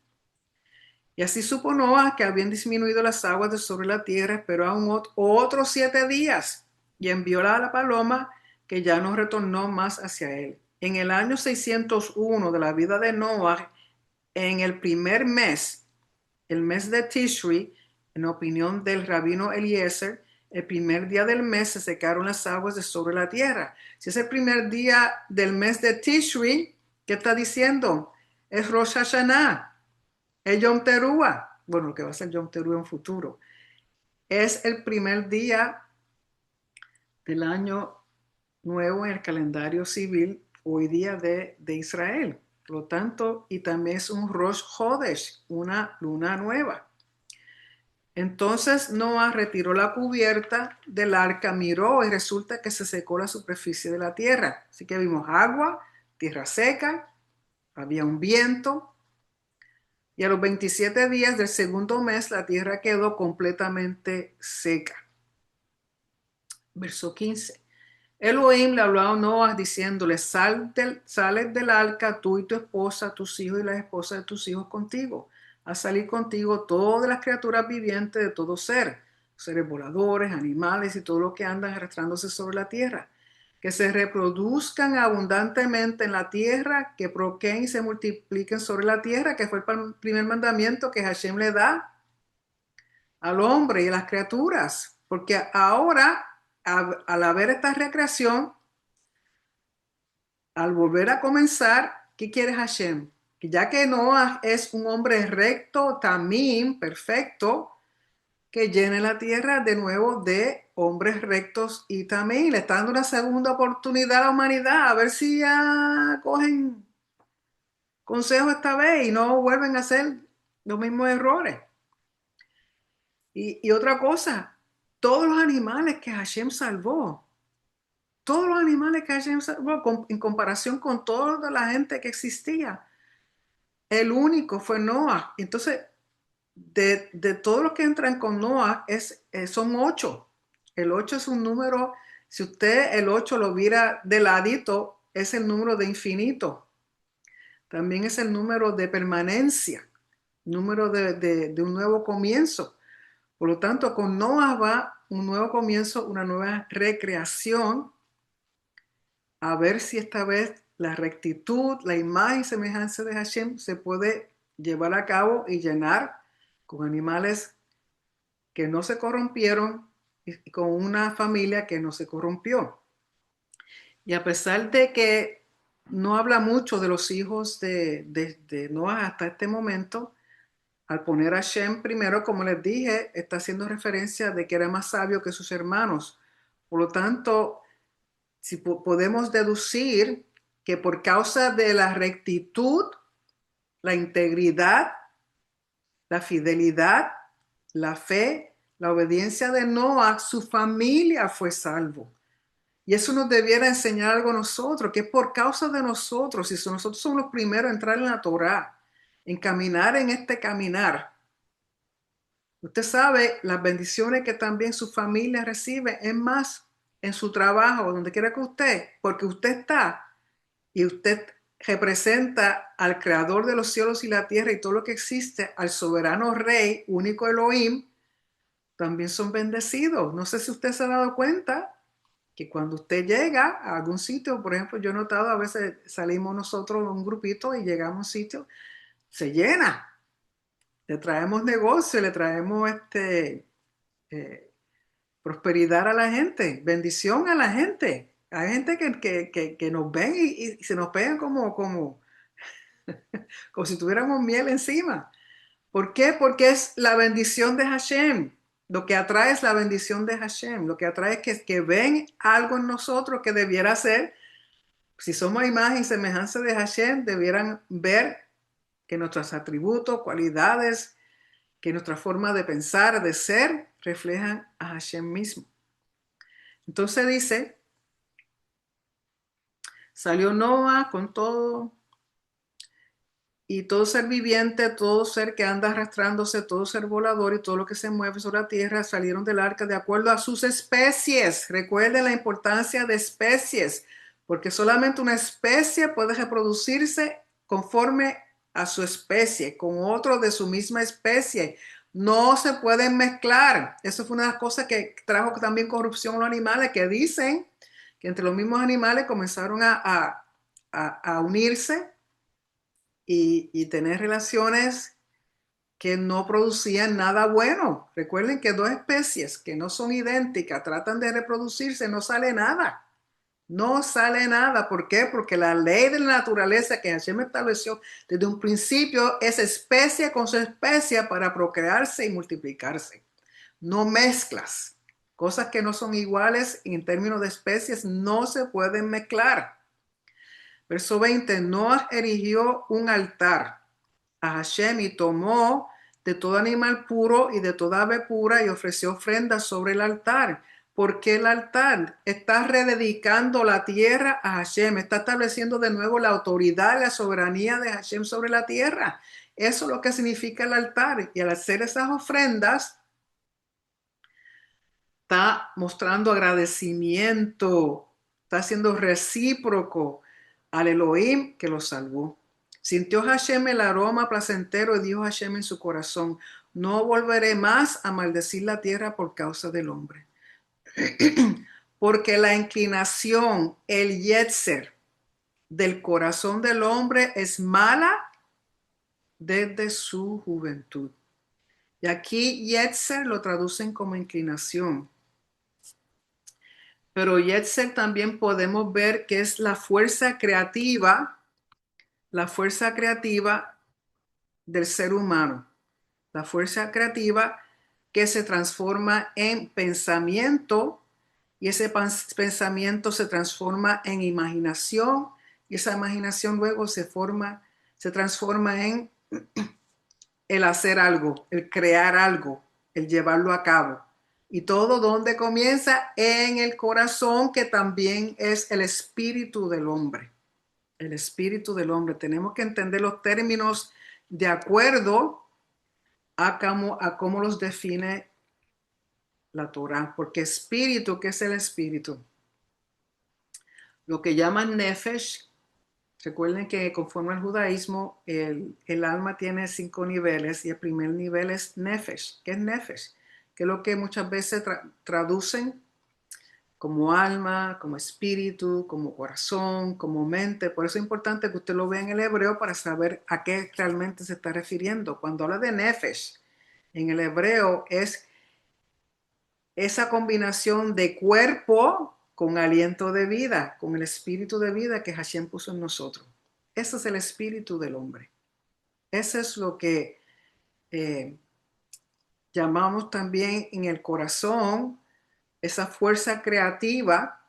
Y así supo Noah que habían disminuido las aguas de sobre la tierra, pero aún otros 7 días, y envió a la paloma, que ya no retornó más hacia él. En el año 601 de la vida de Noah, en el primer mes, el mes de Tishri, en opinión del rabino Eliezer, el primer día del mes se secaron las aguas de sobre la tierra. Si es el primer día del mes de Tishri, ¿qué está diciendo? Es Rosh Hashanah. Es Yom Teruah, bueno, lo que va a ser Yom Teruah en futuro. Es el primer día del año nuevo en el calendario civil, hoy día de Israel. Por lo tanto, y también es un Rosh Chodesh, una luna nueva. Entonces Noah retiró la cubierta del arca, miró y resulta que se secó la superficie de la tierra. Así que vimos agua, tierra seca, había un viento. Y a los 27 días del segundo mes, la tierra quedó completamente seca. Verso 15. Elohim le habló a Noah diciéndole, sales del arca, tú y tu esposa, tus hijos y las esposas de tus hijos contigo. A salir contigo todas las criaturas vivientes de todo ser, seres voladores, animales y todo lo que andan arrastrándose sobre la tierra. Que se reproduzcan abundantemente en la tierra, que proqueen y se multipliquen sobre la tierra, que fue el primer mandamiento que Hashem le da al hombre y a las criaturas. Porque ahora, al haber esta recreación, al volver a comenzar, ¿qué quiere Hashem? Que ya que Noah es un hombre recto, tamim, perfecto, que llene la tierra de nuevo de hombres rectos y también le está dando una segunda oportunidad a la humanidad a ver si ya cogen consejo esta vez y no vuelven a hacer los mismos errores. Y otra cosa, todos los animales que Hashem salvó, todos los animales que Hashem salvó, en comparación con toda la gente que existía, el único fue Noah. Entonces, de todos los que entran con Noah, son 8. El 8 es un número, si usted el 8 lo mira de ladito, es el número de infinito. También es el número de permanencia, número de un nuevo comienzo. Por lo tanto, con Noah va un nuevo comienzo, una nueva recreación, a ver si esta vez la rectitud, la imagen y semejanza de Hashem se puede llevar a cabo y llenar con animales que no se corrompieron y con una familia que no se corrompió. Y a pesar de que no habla mucho de los hijos de Noah hasta este momento, al poner a Shem primero, como les dije, está haciendo referencia de que era más sabio que sus hermanos. Por lo tanto, si podemos deducir que por causa de la rectitud, la integridad, la fidelidad, la fe, la obediencia de Noah, su familia fue salvo. Y eso nos debiera enseñar algo a nosotros, que es por causa de nosotros, si nosotros somos los primeros en entrar en la Torá, en caminar en este caminar. Usted sabe las bendiciones que también su familia recibe, es más, en su trabajo, donde quiera que usted, porque usted está y usted representa al creador de los cielos y la tierra y todo lo que existe, al soberano rey, único Elohim, también son bendecidos. No sé si usted se ha dado cuenta que cuando usted llega a algún sitio, por ejemplo, yo he notado a veces salimos nosotros un grupito y llegamos a un sitio, se llena. Le traemos negocio, le traemos eh, prosperidad a la gente, bendición a la gente. Hay gente que nos ven y se nos pegan como si tuviéramos miel encima. ¿Por qué? Porque es la bendición de Hashem. Lo que atrae es la bendición de Hashem. Lo que atrae es que ven algo en nosotros que debiera ser, si somos imagen y semejanza de Hashem, debieran ver que nuestros atributos, cualidades, que nuestra forma de pensar, de ser, reflejan a Hashem mismo. Entonces dice, salió Noah con todo y todo ser viviente, todo ser que anda arrastrándose, todo ser volador y todo lo que se mueve sobre la tierra salieron del arca de acuerdo a sus especies. Recuerden la importancia de especies, porque solamente una especie puede reproducirse conforme a su especie, con otro de su misma especie. No se pueden mezclar. Eso fue una de las cosas que trajo también corrupción a los animales, que dicen que entre los mismos animales comenzaron a unirse y tener relaciones que no producían nada bueno. Recuerden que dos especies que no son idénticas tratan de reproducirse, no sale nada. No sale nada. ¿Por qué? Porque la ley de la naturaleza que Hashem estableció desde un principio es especie con su especie para procrearse y multiplicarse. No mezclas. Cosas que no son iguales en términos de especies no se pueden mezclar. Verso 20, Noah erigió un altar a Hashem y tomó de todo animal puro y de toda ave pura y ofreció ofrendas sobre el altar. Porque el altar está rededicando la tierra a Hashem, está estableciendo de nuevo la autoridad y la soberanía de Hashem sobre la tierra. Eso es lo que significa el altar. Y al hacer esas ofrendas, está mostrando agradecimiento, está siendo recíproco al Elohim que lo salvó. Sintió Hashem el aroma placentero y dijo Hashem en su corazón, no volveré más a maldecir la tierra por causa del hombre. Porque la inclinación, el yetzer del corazón del hombre es mala desde su juventud. Y aquí yetzer lo traducen como inclinación. Pero yetzer también podemos ver que es la fuerza creativa del ser humano, la fuerza creativa que se transforma en pensamiento, y ese pensamiento se transforma en imaginación, y esa imaginación luego se transforma en el hacer algo, el crear algo, el llevarlo a cabo. Y todo donde comienza en el corazón, que también es el espíritu del hombre. El espíritu del hombre. Tenemos que entender los términos de acuerdo a cómo los define la Torah. Porque espíritu, ¿qué es el espíritu? Lo que llaman nefesh. Recuerden que conforme al judaísmo, el alma tiene 5 niveles y el primer nivel es nefesh. ¿Qué es nefesh? Que es lo que muchas veces traducen como alma, como espíritu, como corazón, como mente. Por eso es importante que usted lo vea en el hebreo para saber a qué realmente se está refiriendo. Cuando habla de nefesh, en el hebreo es esa combinación de cuerpo con aliento de vida, con el espíritu de vida que Hashem puso en nosotros. Ese es el espíritu del hombre. Ese es lo que llamamos también en el corazón, esa fuerza creativa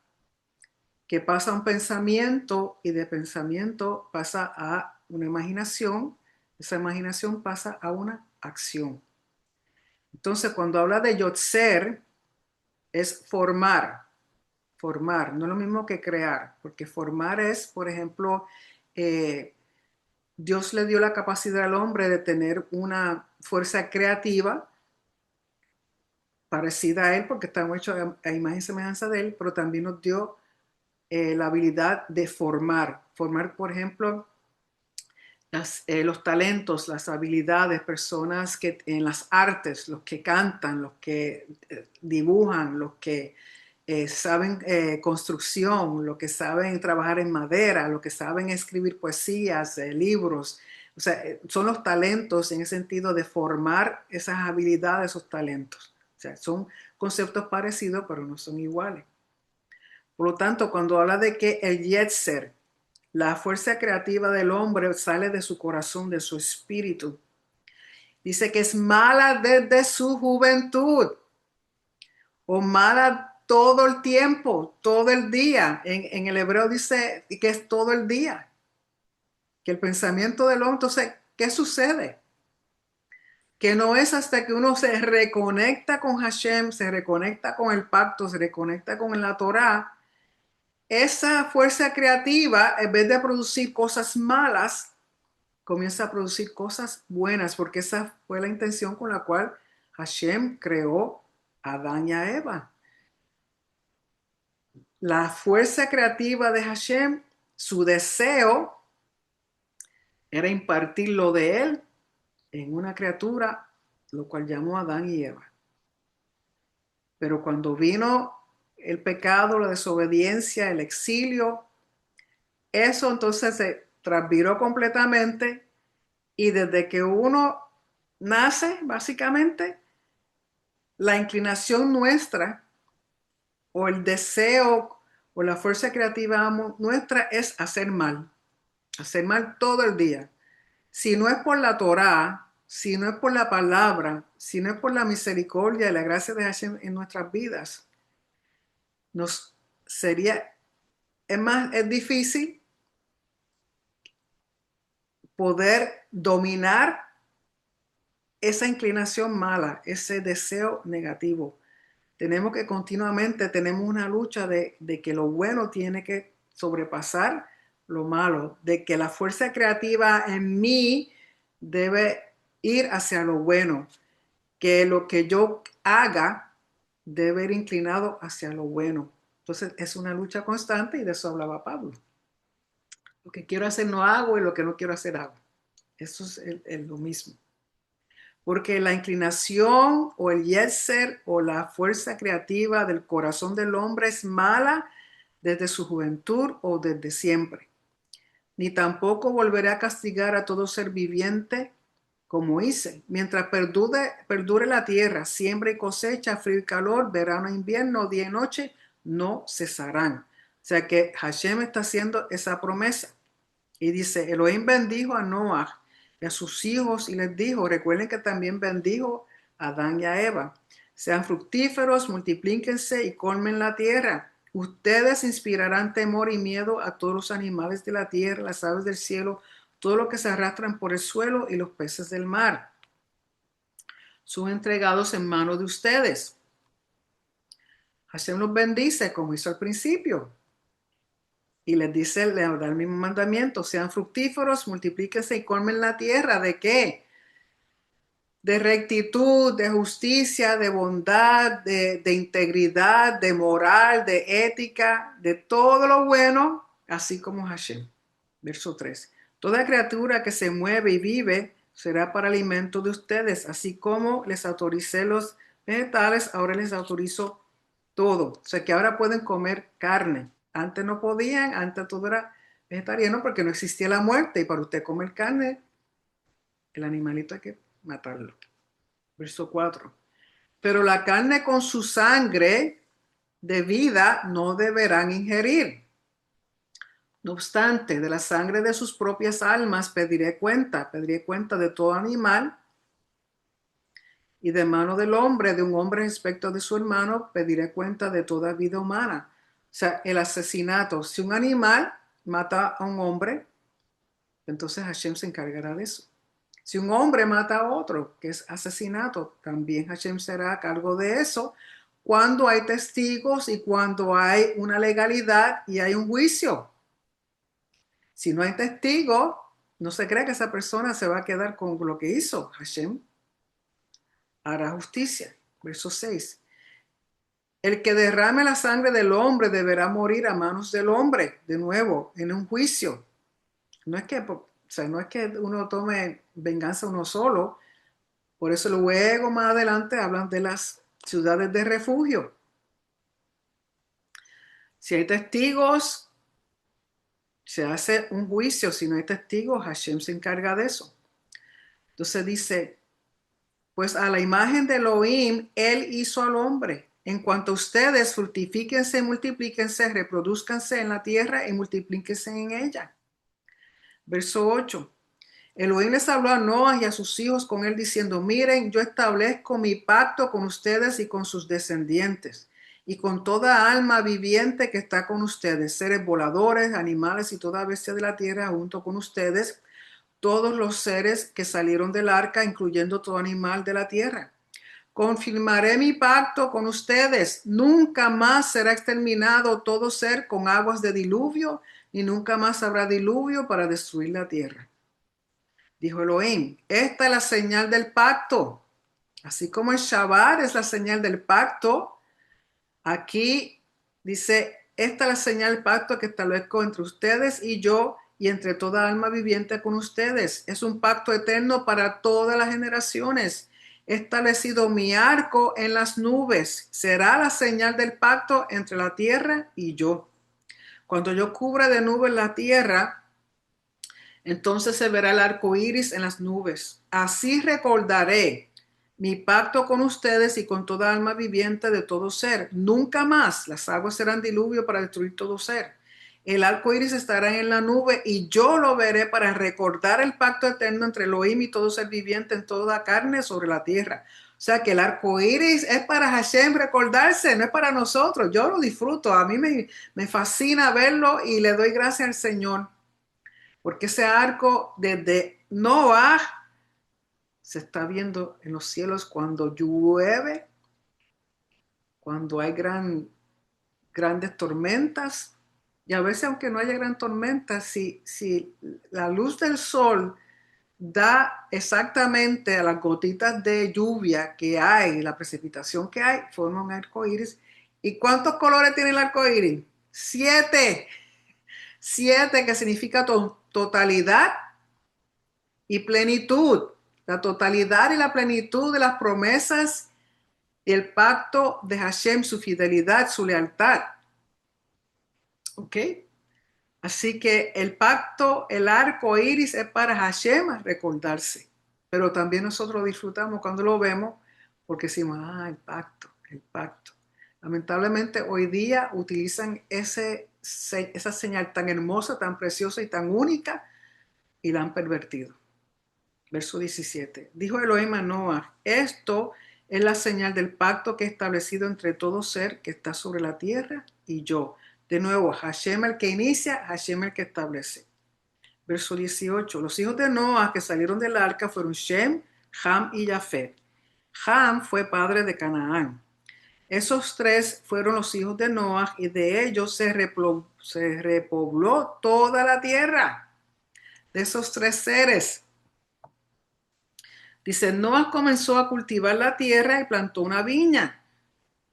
que pasa a un pensamiento y de pensamiento pasa a una imaginación, esa imaginación pasa a una acción. Entonces, cuando habla de yotzer, es formar, no es lo mismo que crear, porque formar es, por ejemplo, Dios le dio la capacidad al hombre de tener una fuerza creativa parecida a él, porque estamos hechos a imagen y semejanza de él, pero también nos dio la habilidad de formar, por ejemplo, los talentos, las habilidades, personas que en las artes, los que cantan, los que dibujan, los que saben construcción, los que saben trabajar en madera, los que saben escribir poesías, libros. O sea, son los talentos en el sentido de formar esas habilidades, esos talentos. O sea, son conceptos parecidos, pero no son iguales. Por lo tanto, cuando habla de que el Yetzer, la fuerza creativa del hombre, sale de su corazón, de su espíritu, dice que es mala desde su juventud o mala todo el tiempo, todo el día. En el hebreo dice que es todo el día. Que el pensamiento del hombre, entonces, ¿qué sucede? Que no es hasta que uno se reconecta con Hashem, se reconecta con el pacto, se reconecta con la Torah, esa fuerza creativa, en vez de producir cosas malas, comienza a producir cosas buenas, porque esa fue la intención con la cual Hashem creó a Adán y a Eva. La fuerza creativa de Hashem, su deseo era impartir lo de él en una criatura, lo cual llamó a Adán y Eva. Pero cuando vino el pecado, la desobediencia, el exilio, eso entonces se transviró completamente, y desde que uno nace, básicamente, la inclinación nuestra o el deseo o la fuerza creativa nuestra es hacer mal todo el día. Si no es por la Torá, si no es por la palabra, si no es por la misericordia y la gracia de Hashem en nuestras vidas, nos sería, es difícil poder dominar esa inclinación mala, ese deseo negativo. Tenemos que continuamente, tenemos una lucha de que lo bueno tiene que sobrepasar lo malo, de que la fuerza creativa en mí debe ir hacia lo bueno, que lo que yo haga debe ir inclinado hacia lo bueno. Entonces es una lucha constante, y de eso hablaba Pablo. Lo que quiero hacer no hago, y lo que no quiero hacer hago. Eso es lo mismo. Porque la inclinación o el yetzer o la fuerza creativa del corazón del hombre es mala desde su juventud o desde siempre. Ni tampoco volveré a castigar a todo ser viviente como hice. Mientras perdure la tierra, siembra y cosecha, frío y calor, verano e invierno, día y noche, no cesarán. O sea que Hashem está haciendo esa promesa. Y dice, Elohim bendijo a Noah y a sus hijos y les dijo, recuerden que también bendijo a Adán y a Eva. Sean fructíferos, multiplíquense y colmen la tierra. Ustedes inspirarán temor y miedo a todos los animales de la tierra, las aves del cielo, todo lo que se arrastran por el suelo y los peces del mar. Son entregados en manos de ustedes. Hashem los bendice, como hizo al principio. Y les dice, le da el mismo mandamiento, sean fructíferos, multiplíquense y colmen la tierra. ¿De qué? De rectitud, de justicia, de bondad, de integridad, de moral, de ética, de todo lo bueno, así como Hashem. Verso 3. Toda criatura que se mueve y vive será para alimento de ustedes, así como les autoricé los vegetales, ahora les autorizo todo. O sea que ahora pueden comer carne. Antes no podían, antes todo era vegetariano porque no existía la muerte y para usted comer carne, el animalito hay que matarlo. Verso 4. Pero la carne con su sangre de vida no deberán ingerir. No obstante, de la sangre de sus propias almas pediré cuenta de todo animal y de mano del hombre, de un hombre respecto de su hermano, pediré cuenta de toda vida humana. O sea, el asesinato, si un animal mata a un hombre, entonces Hashem se encargará de eso. Si un hombre mata a otro, que es asesinato, también Hashem será a cargo de eso cuando hay testigos y cuando hay una legalidad y hay un juicio. Si no hay testigos, no se cree que esa persona se va a quedar con lo que hizo. Hashem hará justicia. Verso 6. El que derrame la sangre del hombre deberá morir a manos del hombre, de nuevo, en un juicio. No es que, no es que uno tome venganza uno solo. Por eso luego más adelante hablan de las ciudades de refugio. Si hay testigos, se hace un juicio. Si no hay testigos, Hashem se encarga de eso. Entonces dice, pues a la imagen de Elohim, él hizo al hombre. En cuanto a ustedes, fructifíquense, multiplíquense, reproduzcanse en la tierra y multiplíquense en ella. Verso 8. Elohim les habló a Noah y a sus hijos con él diciendo, miren, yo establezco mi pacto con ustedes y con sus descendientes y con toda alma viviente que está con ustedes, seres voladores, animales y toda bestia de la tierra junto con ustedes, todos los seres que salieron del arca, incluyendo todo animal de la tierra. Confirmaré mi pacto con ustedes. Nunca más será exterminado todo ser con aguas de diluvio, ni nunca más habrá diluvio para destruir la tierra. Dijo Elohim, esta es la señal del pacto. Así como el Shabbat es la señal del pacto, aquí dice, esta es la señal del pacto que establezco entre ustedes y yo y entre toda alma viviente con ustedes. Es un pacto eterno para todas las generaciones. He establecido mi arco en las nubes. Será la señal del pacto entre la tierra y yo. Cuando yo cubra de nubes la tierra, entonces se verá el arco iris en las nubes. Así recordaré mi pacto con ustedes y con toda alma viviente de todo ser. Nunca más las aguas serán diluvio para destruir todo ser. El arco iris estará en la nube y yo lo veré para recordar el pacto eterno entre Elohim y todo ser viviente en toda carne sobre la tierra. O sea que el arco iris es para Hashem recordarse, no es para nosotros. Yo lo disfruto, a mí me fascina verlo y le doy gracias al Señor. Porque ese arco desde Noah se está viendo en los cielos cuando llueve, cuando hay grandes tormentas. Y a veces, aunque no haya gran tormenta, si la luz del sol da exactamente a las gotitas de lluvia que hay, la precipitación que hay, forma un arco iris. ¿Y cuántos colores tiene el arco iris? 7. 7, que significa totalidad y plenitud. La totalidad y la plenitud de las promesas y el pacto de Hashem, su fidelidad, su lealtad. ¿Ok? Así que el pacto, el arco iris es para Hashem recordarse. Pero también nosotros disfrutamos cuando lo vemos porque decimos, el pacto, el pacto. Lamentablemente hoy día utilizan esa señal tan hermosa, tan preciosa y tan única y la han pervertido. Verso 17. Dijo Elohim a Noah, esto es la señal del pacto que he establecido entre todo ser que está sobre la tierra y yo. De nuevo, Hashem el que inicia, Hashem el que establece. Verso 18. Los hijos de Noah que salieron del arca fueron Shem, Ham y Jafet. Ham fue padre de Canaán. Esos tres fueron los hijos de Noah y de ellos se repobló toda la tierra. De esos tres seres. Dice, Noah comenzó a cultivar la tierra y plantó una viña.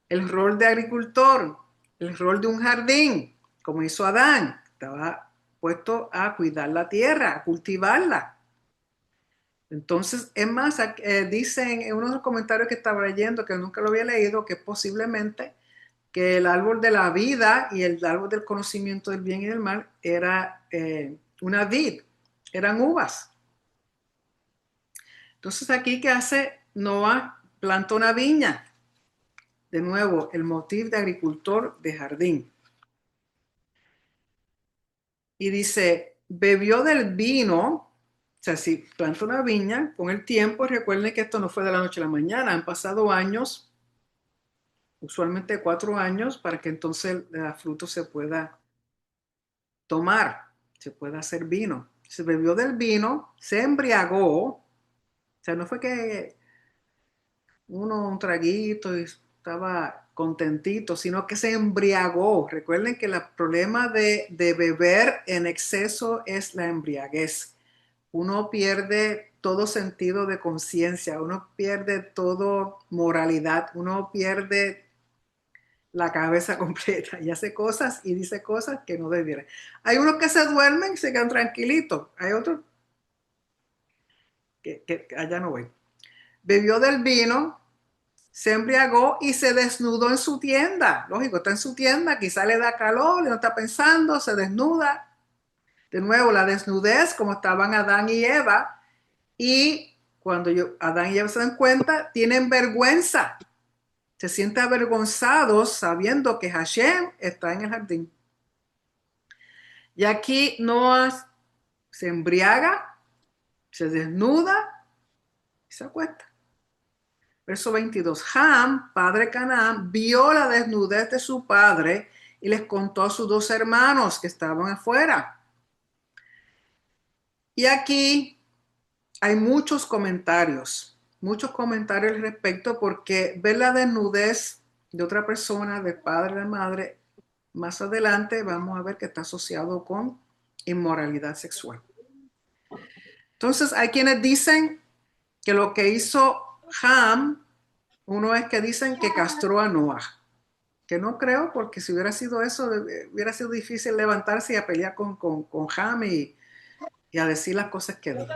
El rol de agricultor, el rol de un jardín, como hizo Adán. Estaba puesto a cuidar la tierra, a cultivarla. Entonces, es más, dicen en uno de los comentarios que estaba leyendo, que nunca lo había leído, que posiblemente que el árbol de la vida y el árbol del conocimiento del bien y del mal era una vid, eran uvas. Entonces aquí, ¿qué hace Noah? Planta una viña. De nuevo, el motivo de agricultor de jardín. Y dice, bebió del vino, o sea, si planta una viña, con el tiempo, recuerden que esto no fue de la noche a la mañana, han pasado años, usualmente 4 años, para que entonces el fruto se pueda tomar, se pueda hacer vino. Se bebió del vino, se embriagó, o sea, no fue que un traguito y estaba contentito, sino que se embriagó. Recuerden que el problema de beber en exceso es la embriaguez. Uno pierde todo sentido de conciencia, uno pierde todo moralidad, uno pierde la cabeza completa y hace cosas y dice cosas que no debiera. Hay unos que se duermen y se quedan tranquilitos, hay otros que allá no voy. Bebió del vino, se embriagó y se desnudó en su tienda. Lógico, está en su tienda, quizá le da calor, no está pensando, se desnuda. De nuevo, la desnudez, como estaban Adán y Eva, y cuando Adán y Eva se dan cuenta, tienen vergüenza. Se sienten avergonzados sabiendo que Hashem está en el jardín. Y aquí Noah se embriaga, se desnuda y se acuesta. Verso 22. Ham, padre de Canaán, vio la desnudez de su padre y les contó a sus 2 hermanos que estaban afuera. Y aquí hay muchos comentarios al respecto, porque ver la desnudez de otra persona, del padre, de la madre, más adelante vamos a ver que está asociado con inmoralidad sexual. Entonces hay quienes dicen que lo que hizo Ham, uno es que dicen que castró a Noah, que no creo, porque si hubiera sido eso, hubiera sido difícil levantarse y a pelear con Ham y a decir las cosas que dijo.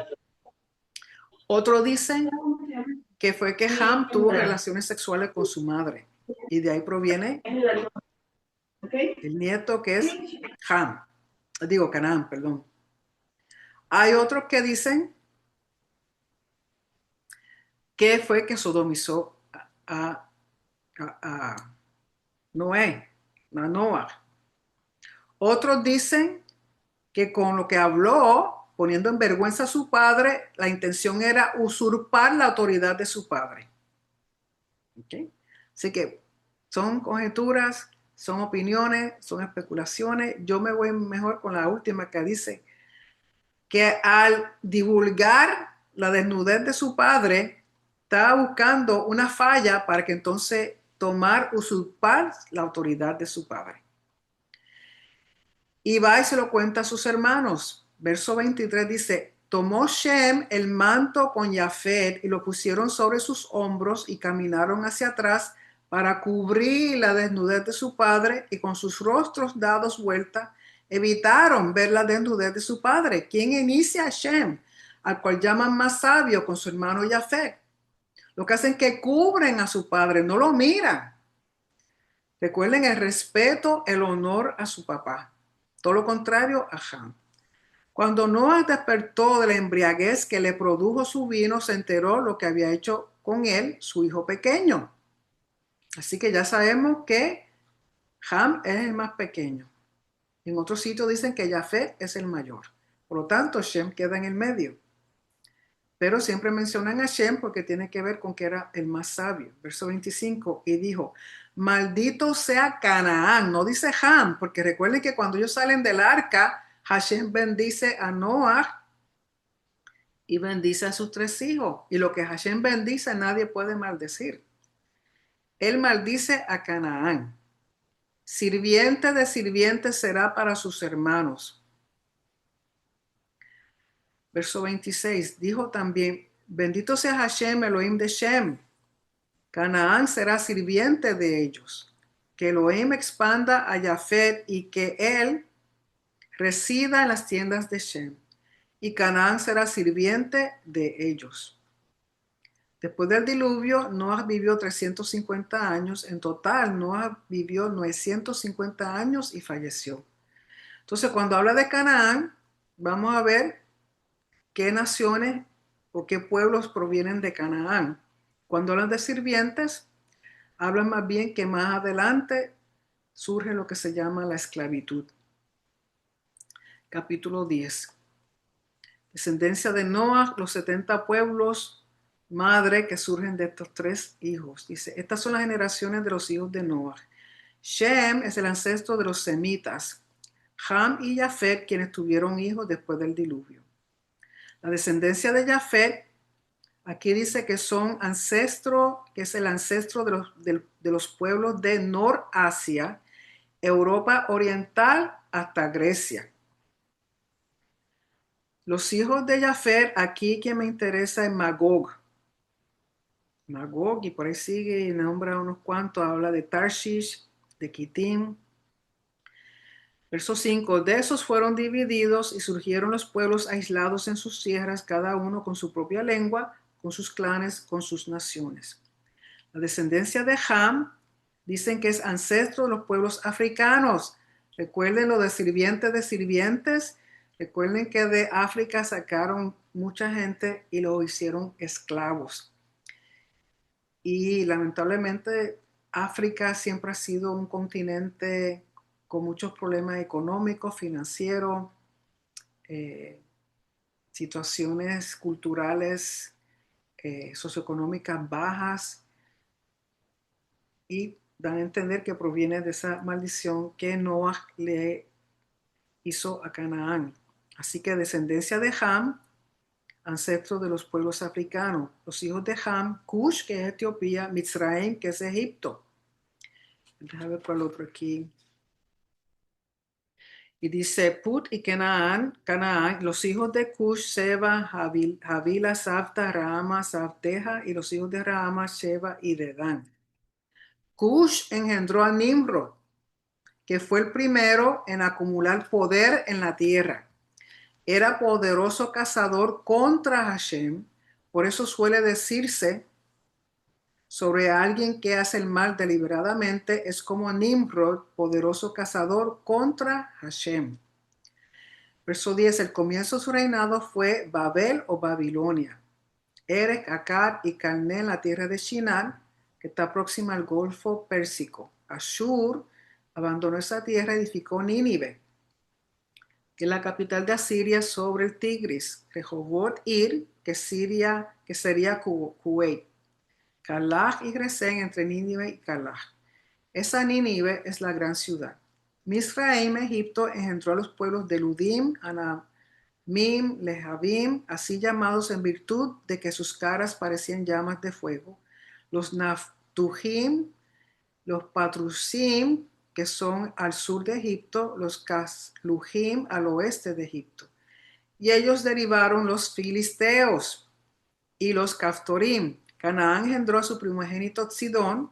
Otros dicen que fue que Ham tuvo relaciones sexuales con su madre y de ahí proviene el nieto que es Ham, digo Canaán, perdón. Hay otros que dicen que fue que sodomizó a Noé, a Noah. Otros dicen que con lo que habló, poniendo en vergüenza a su padre, la intención era usurpar la autoridad de su padre. ¿Okay? Así que son conjeturas, son opiniones, son especulaciones. Yo me voy mejor con la última que dice que al divulgar la desnudez de su padre, estaba buscando una falla para que entonces usurpar la autoridad de su padre. Y va y se lo cuenta a sus hermanos. Verso 23 dice, tomó Shem el manto con Jafet y lo pusieron sobre sus hombros y caminaron hacia atrás para cubrir la desnudez de su padre, y con sus rostros dados vuelta evitaron ver la desnudez de su padre. ¿Quién inicia a Shem? Al cual llaman más sabio, con su hermano Jafet. Lo que hacen es que cubren a su padre, no lo miran. Recuerden el respeto, el honor a su papá. Todo lo contrario a Ham. Cuando Noah despertó de la embriaguez que le produjo su vino, se enteró lo que había hecho con él su hijo pequeño. Así que ya sabemos que Ham es el más pequeño. En otros sitios dicen que Jafet es el mayor. Por lo tanto, Shem queda en el medio. Pero siempre mencionan a Shem porque tiene que ver con que era el más sabio. Verso 25, y dijo, maldito sea Canaán, no dice Ham, porque recuerden que cuando ellos salen del arca, Hashem bendice a Noah y bendice a sus 3 hijos. Y lo que Hashem bendice nadie puede maldecir. Él maldice a Canaán. Sirviente de sirviente será para sus hermanos. Verso 26, dijo también, bendito sea Hashem, Elohim de Shem. Canaán será sirviente de ellos. Que Elohim expanda a Jafet y que él resida en las tiendas de Shem. Y Canaán será sirviente de ellos. Después del diluvio, Noah vivió 350 años. En total, Noah vivió 950 años y falleció. Entonces, cuando habla de Canaán, vamos a ver qué naciones o qué pueblos provienen de Canaán. Cuando hablan de sirvientes, hablan más bien que más adelante surge lo que se llama la esclavitud. Capítulo 10. Descendencia de Noah, los 70 pueblos madre que surgen de estos 3 hijos. Dice, estas son las generaciones de los hijos de Noah. Shem es el ancestro de los semitas. Ham y Jafet, quienes tuvieron hijos después del diluvio. La descendencia de Jafet, aquí dice que son ancestro, que es el ancestro de los pueblos de Norasia, Europa Oriental hasta Grecia. Los hijos de Jafet, aquí quien me interesa es Magog. Magog, y por ahí sigue y nombra unos cuantos, habla de Tarshish, de Kitim. Verso 5, de esos fueron divididos y surgieron los pueblos aislados en sus tierras, cada uno con su propia lengua, con sus clanes, con sus naciones. La descendencia de Ham, dicen que es ancestro de los pueblos africanos. Recuerden lo de sirvientes. Recuerden que de África sacaron mucha gente y lo hicieron esclavos. Y lamentablemente África siempre ha sido un continente con muchos problemas económicos, financieros, situaciones culturales, socioeconómicas bajas, y dan a entender que proviene de esa maldición que Noah le hizo a Canaán. Así que descendencia de Ham, ancestro de los pueblos africanos. Los hijos de Ham, Cush, que es Etiopía, Mitzraim, que es Egipto. Déjame ver cuál otro aquí. Y dice Put y Canaán, los hijos de Cush, Seba, Havila, Savta, Rahama, Savteja, y los hijos de Rahama, Sheba y Dedán. Cush engendró a Nimrod, que fue el primero en acumular poder en la tierra. Era poderoso cazador contra Hashem, por eso suele decirse sobre alguien que hace el mal deliberadamente, es como Nimrod, poderoso cazador contra Hashem. Verso 10, el comienzo de su reinado fue Babel o Babilonia. Erech, Akkad y Calné en la tierra de Shinar, que está próxima al Golfo Pérsico. Ashur abandonó esa tierra y edificó Nínive, que es la capital de Asiria sobre el Tigris. Rehoboth Ir, que sería Kuwait. Calaj y Resén entre Nínive y Calaj. Esa Nínive es la gran ciudad. Misraim, Egipto, engendró a los pueblos de Ludim, Anamim, Lehabim, así llamados en virtud de que sus caras parecían llamas de fuego. Los Naftujim, los Patrusim, que son al sur de Egipto, los Caslujim al oeste de Egipto. Y ellos derivaron los filisteos y los Caftorim. Canaán engendró a su primogénito Sidón,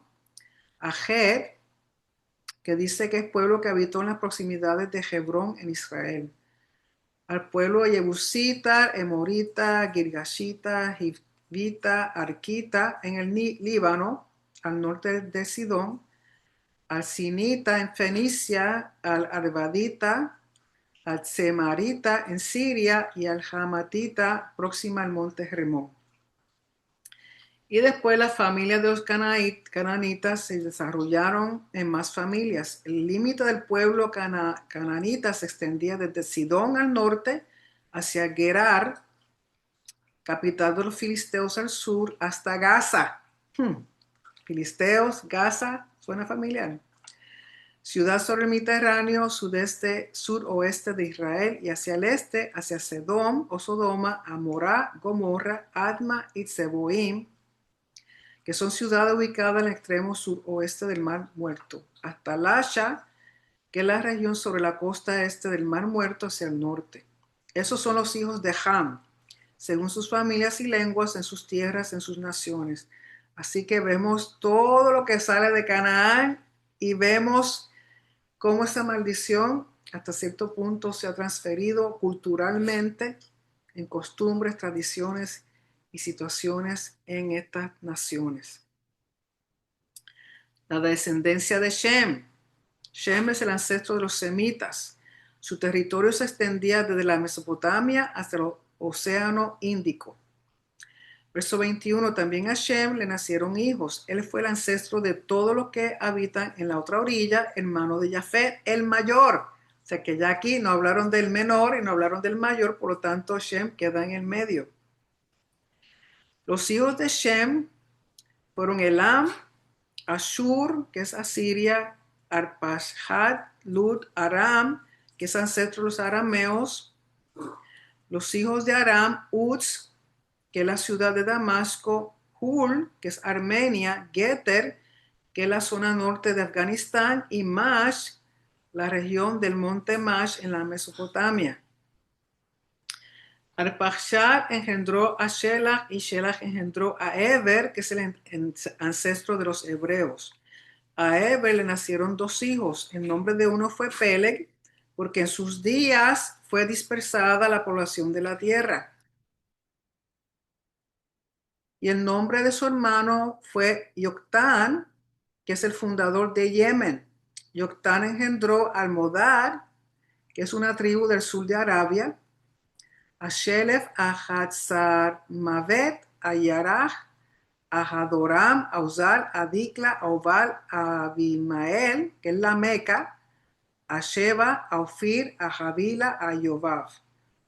a Ger, que dice que es pueblo que habitó en las proximidades de Hebrón en Israel, al pueblo Yebusita, Emorita, Girgashita, Hivita, Arquita en el Líbano, al norte de Sidón, al Sinita en Fenicia, al Arvadita, al Semarita en Siria y al Hamatita próxima al monte Hermón. Y después las familias de los cananitas se desarrollaron en más familias. El límite del pueblo cananita se extendía desde Sidón al norte hacia Gerar, capital de los filisteos al sur, hasta Gaza. Filisteos, Gaza, suena familiar. Ciudad sobre el Mediterráneo, sudeste, suroeste de Israel, y hacia el este, hacia Sedom o Sodoma, Amorá, Gomorra, Adma y Zeboim, que son ciudades ubicadas en el extremo suroeste del Mar Muerto, hasta Lasha, que es la región sobre la costa este del Mar Muerto hacia el norte. Esos son los hijos de Ham, según sus familias y lenguas, en sus tierras, en sus naciones. Así que vemos todo lo que sale de Canaán y vemos cómo esa maldición hasta cierto punto se ha transferido culturalmente en costumbres, tradiciones y situaciones en estas naciones. La descendencia de Shem. Shem es el ancestro de los semitas. Su territorio se extendía desde la Mesopotamia hasta el Océano Índico. Verso 21, también a Shem le nacieron hijos. Él fue el ancestro de todos los que habitan en la otra orilla, hermano de Jafet, el mayor. O sea que ya aquí no hablaron del menor y no hablaron del mayor, por lo tanto Shem queda en el medio. Los hijos de Shem fueron Elam, Ashur, que es Asiria, Arpachshad, Lud, Aram, que es ancestro de los arameos. Los hijos de Aram, Uz, que es la ciudad de Damasco, Hul, que es Armenia, Geter, que es la zona norte de Afganistán, y Mash, la región del monte Mash en la Mesopotamia. Arpachshad engendró a Shelah y Shelah engendró a Eber, que es el ancestro de los hebreos. A Eber le nacieron dos hijos. El nombre de uno fue Peleg, porque en sus días fue dispersada la población de la tierra. Y el nombre de su hermano fue Yoctán, que es el fundador de Yemen. Yoctán engendró a Almodad, que es una tribu del sur de Arabia, a Shelef, a Hatzarmavet, a Yaraj, a Hadoram, a Uzal, a Dikla, a Obal, a Abimael, que es la Meca, a Sheba, a Ofir, a Javila, a Yobab.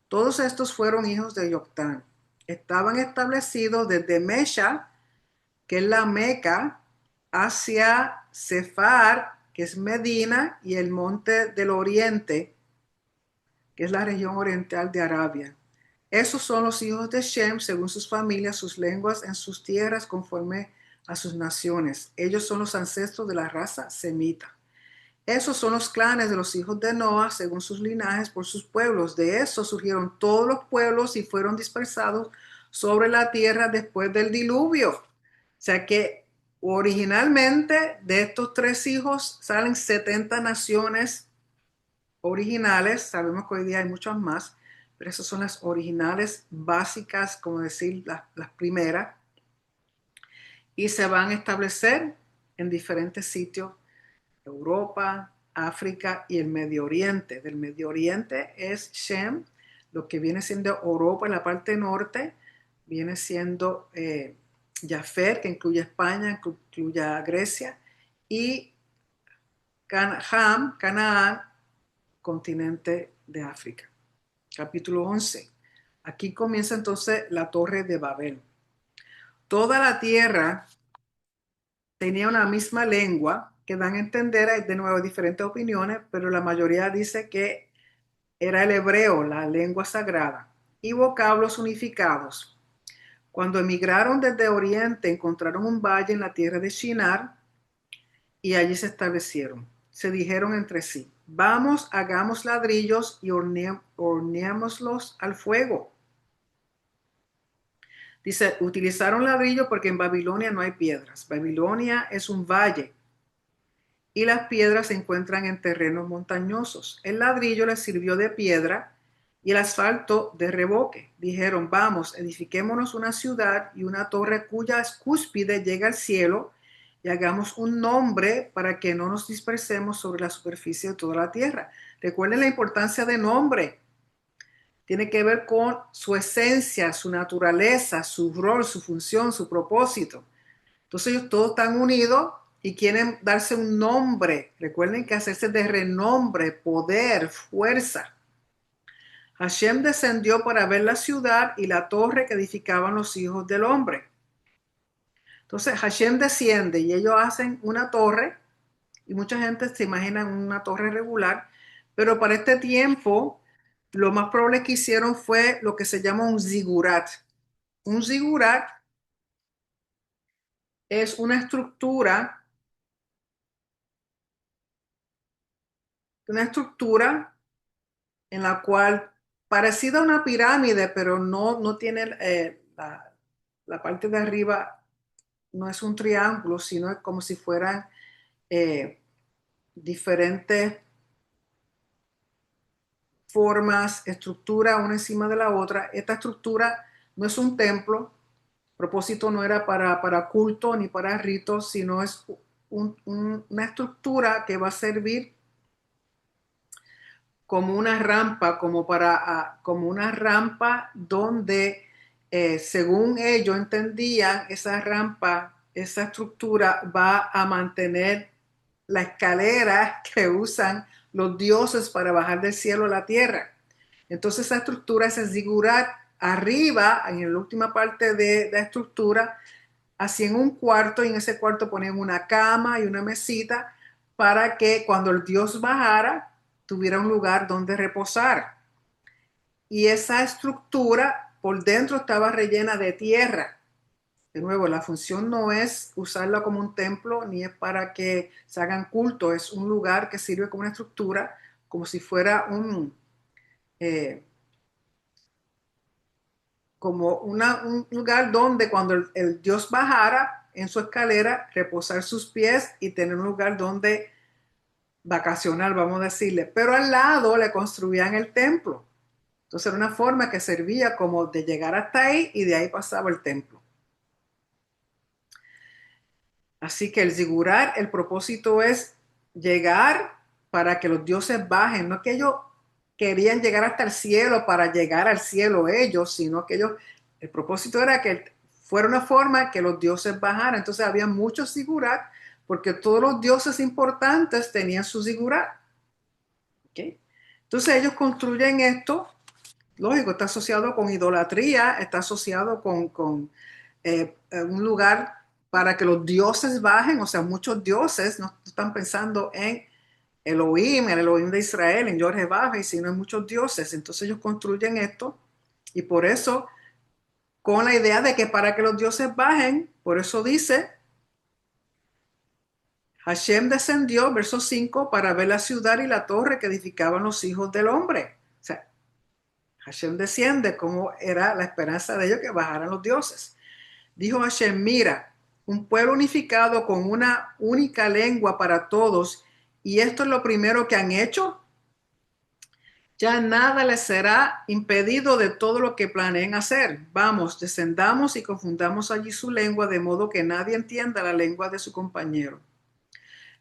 Todos estos fueron hijos de Yoctán. Estaban establecidos desde Mesha, que es la Meca, hacia Sefar, que es Medina, y el monte del Oriente, que es la región oriental de Arabia. Esos son los hijos de Shem, según sus familias, sus lenguas, en sus tierras, conforme a sus naciones. Ellos son los ancestros de la raza semita. Esos son los clanes de los hijos de Noah, según sus linajes, por sus pueblos. De eso surgieron todos los pueblos y fueron dispersados sobre la tierra después del diluvio. O sea que originalmente de estos tres hijos salen 70 naciones originales. Sabemos que hoy día hay muchas más, pero esas son las originales básicas, como decir, las primeras. Y se van a establecer en diferentes sitios: Europa, África y el Medio Oriente. Del Medio Oriente es Shem, lo que viene siendo Europa en la parte norte, viene siendo Jafet, que incluye España, incluye Grecia, y Ham, Canaán, continente de África. Capítulo 11. Aquí comienza entonces la Torre de Babel. Toda la tierra tenía una misma lengua, que dan a entender, hay de nuevo diferentes opiniones, pero la mayoría dice que era el hebreo, la lengua sagrada, y vocablos unificados. Cuando emigraron desde Oriente, encontraron un valle en la tierra de Shinar y allí se establecieron. Se dijeron entre sí: vamos, hagamos ladrillos y horneémoslos al fuego. Dice, utilizaron ladrillo porque en Babilonia no hay piedras. Babilonia es un valle y las piedras se encuentran en terrenos montañosos. El ladrillo les sirvió de piedra y el asfalto de revoque. Dijeron, vamos, edifiquémonos una ciudad y una torre cuya cúspide llega al cielo, y hagamos un nombre para que no nos dispersemos sobre la superficie de toda la tierra. Recuerden la importancia de nombre. Tiene que ver con su esencia, su naturaleza, su rol, su función, su propósito. Entonces ellos todos están unidos y quieren darse un nombre. Recuerden que hacerse de renombre, poder, fuerza. Hashem descendió para ver la ciudad y la torre que edificaban los hijos del hombre. Entonces Hashem desciende y ellos hacen una torre, y mucha gente se imagina una torre regular, pero para este tiempo lo más probable que hicieron fue lo que se llama un zigurat. Un zigurat es una estructura en la cual parecida a una pirámide, pero no tiene la parte de arriba, no es un triángulo, sino es como si fueran eh, diferentes formas, estructura una encima de la otra. Esta estructura no es un templo, el propósito no era para culto ni para ritos, sino es una estructura que va a servir como una rampa, como una rampa donde, según ellos entendían, esa rampa, esa estructura va a mantener la escalera que usan los dioses para bajar del cielo a la tierra. Entonces esa estructura, ese zigurat, arriba, en la última parte de la estructura, hacían un cuarto y en ese cuarto ponían una cama y una mesita para que cuando el dios bajara tuviera un lugar donde reposar. Y esa estructura por dentro estaba rellena de tierra. De nuevo, la función no es usarla como un templo ni es para que se hagan culto, es un lugar que sirve como una estructura, como si fuera eh, un lugar donde cuando el Dios bajara en su escalera, reposar sus pies y tener un lugar donde vacacionar, vamos a decirle. Pero al lado le construían el templo. Entonces era una forma que servía como de llegar hasta ahí y de ahí pasaba el templo. Así que el zigurat, el propósito es llegar para que los dioses bajen, no que ellos querían llegar hasta el cielo para llegar al cielo ellos, sino que ellos, el propósito era que fuera una forma que los dioses bajaran. Entonces había muchos zigurat porque todos los dioses importantes tenían su zigurat. ¿Okay? Entonces ellos construyen esto, lógico, está asociado con idolatría, está asociado con un lugar para que los dioses bajen, o sea, muchos dioses no están pensando en Elohim, el Elohim de Israel, en Jorge Baja, sino en muchos dioses. Entonces ellos construyen esto y por eso, con la idea de que para que los dioses bajen, por eso dice, Hashem descendió, verso 5, para ver la ciudad y la torre que edificaban los hijos del hombre. O sea, Hashem desciende como era la esperanza de ellos que bajaran los dioses. Dijo Hashem, mira, un pueblo unificado con una única lengua para todos, y esto es lo primero que han hecho. Ya nada les será impedido de todo lo que planeen hacer. Vamos, descendamos y confundamos allí su lengua, de modo que nadie entienda la lengua de su compañero.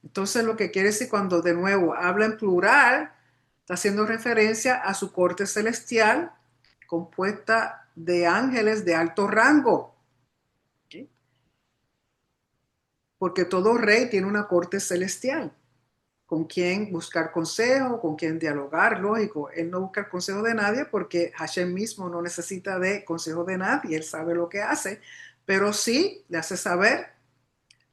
Entonces, lo que quiere decir cuando de nuevo habla en plural, está haciendo referencia a su corte celestial compuesta de ángeles de alto rango. ¿Okay? Porque todo rey tiene una corte celestial, con quien buscar consejo, con quien dialogar, lógico. Él no busca el consejo de nadie porque Hashem mismo no necesita de consejo de nadie, él sabe lo que hace, pero sí le hace saber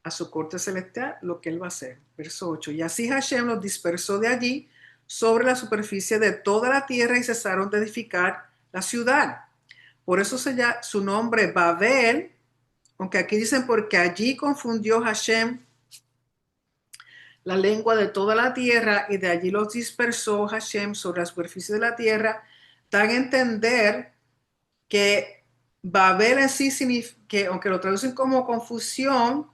a su corte celestial lo que él va a hacer. Verso 8. Y así Hashem los dispersó de allí sobre la superficie de toda la tierra y cesaron de edificar la ciudad. Por eso su nombre Babel, aunque aquí dicen porque allí confundió Hashem la lengua de toda la tierra y de allí los dispersó Hashem sobre la superficie de la tierra, dan a entender que Babel en sí significa, que aunque lo traducen como confusión,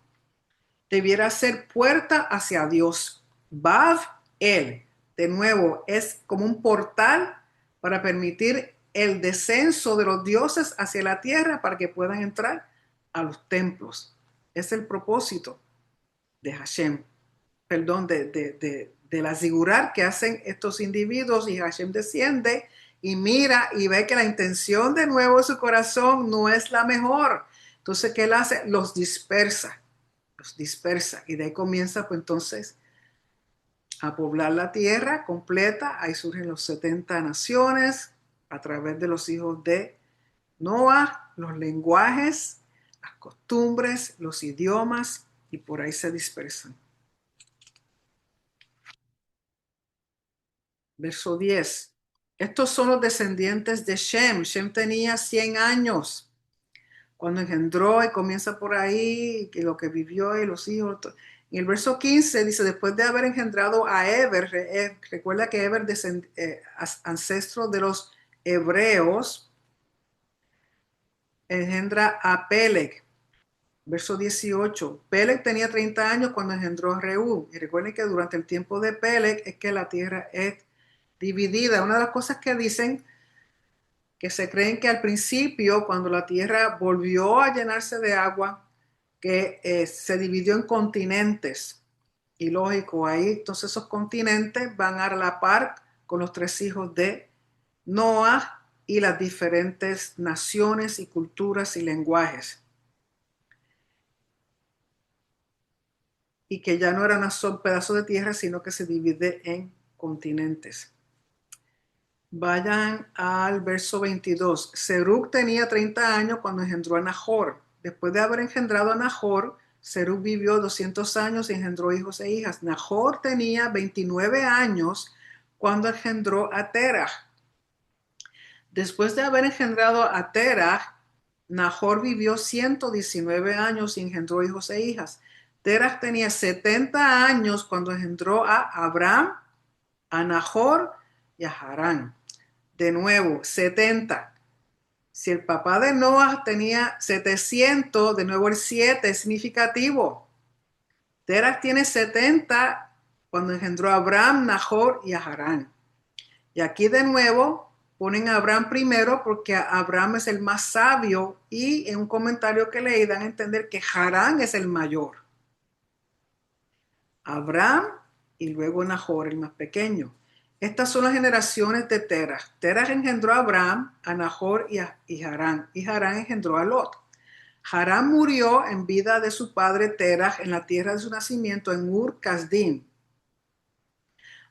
debiera ser puerta hacia Dios. Bav el, de nuevo, es como un portal para permitir el descenso de los dioses hacia la tierra para que puedan entrar a los templos. Es el propósito de Hashem, perdón, de la zigurat que hacen estos individuos, y Hashem desciende y mira y ve que la intención de nuevo de su corazón no es la mejor. Entonces, ¿qué él hace? Los dispersa y de ahí comienza pues entonces a poblar la tierra completa. Ahí surgen los 70 naciones a través de los hijos de Noah, los lenguajes, las costumbres, los idiomas, y por ahí se dispersan. Verso 10. Estos son los descendientes de Shem. Shem tenía 100 años cuando engendró, y comienza por ahí, que lo que vivió y los hijos. En el verso 15 dice, después de haber engendrado a Eber, recuerda que Eber ancestro de los hebreos, engendra a Peleg. Verso 18. Peleg tenía 30 años cuando engendró a Reú. Y recuerden que durante el tiempo de Peleg es que la tierra es dividida. Una de las cosas que dicen, que se creen que al principio, cuando la tierra volvió a llenarse de agua, que se dividió en continentes. Y lógico, ahí entonces esos continentes van a la par con los 3 hijos de Noah y las diferentes naciones y culturas y lenguajes. Y que ya no era un pedazo de tierra, sino que se divide en continentes. Vayan al verso 22. Serug tenía 30 años cuando engendró a Nahor. Después de haber engendrado a Nahor, Serug vivió 200 años y engendró hijos e hijas. Nahor tenía 29 años cuando engendró a Terah. Después de haber engendrado a Terah, Nahor vivió 119 años y engendró hijos e hijas. Terah tenía 70 años cuando engendró a Abraham, a Nahor y a Harán. De nuevo, 70. Si el papá de Noah tenía 700, de nuevo el 7 es significativo. Terah tiene 70 cuando engendró a Abraham, Nahor y a Harán. Y aquí de nuevo ponen a Abraham primero porque Abraham es el más sabio, y en un comentario que leí dan a entender que Harán es el mayor. Abraham y luego Nahor, el más pequeño. Estas son las generaciones de Terah. Terah engendró a Abraham, a Nahor y Harán. Y Harán engendró a Lot. Harán murió en vida de su padre Terah en la tierra de su nacimiento en Ur-Kasdim.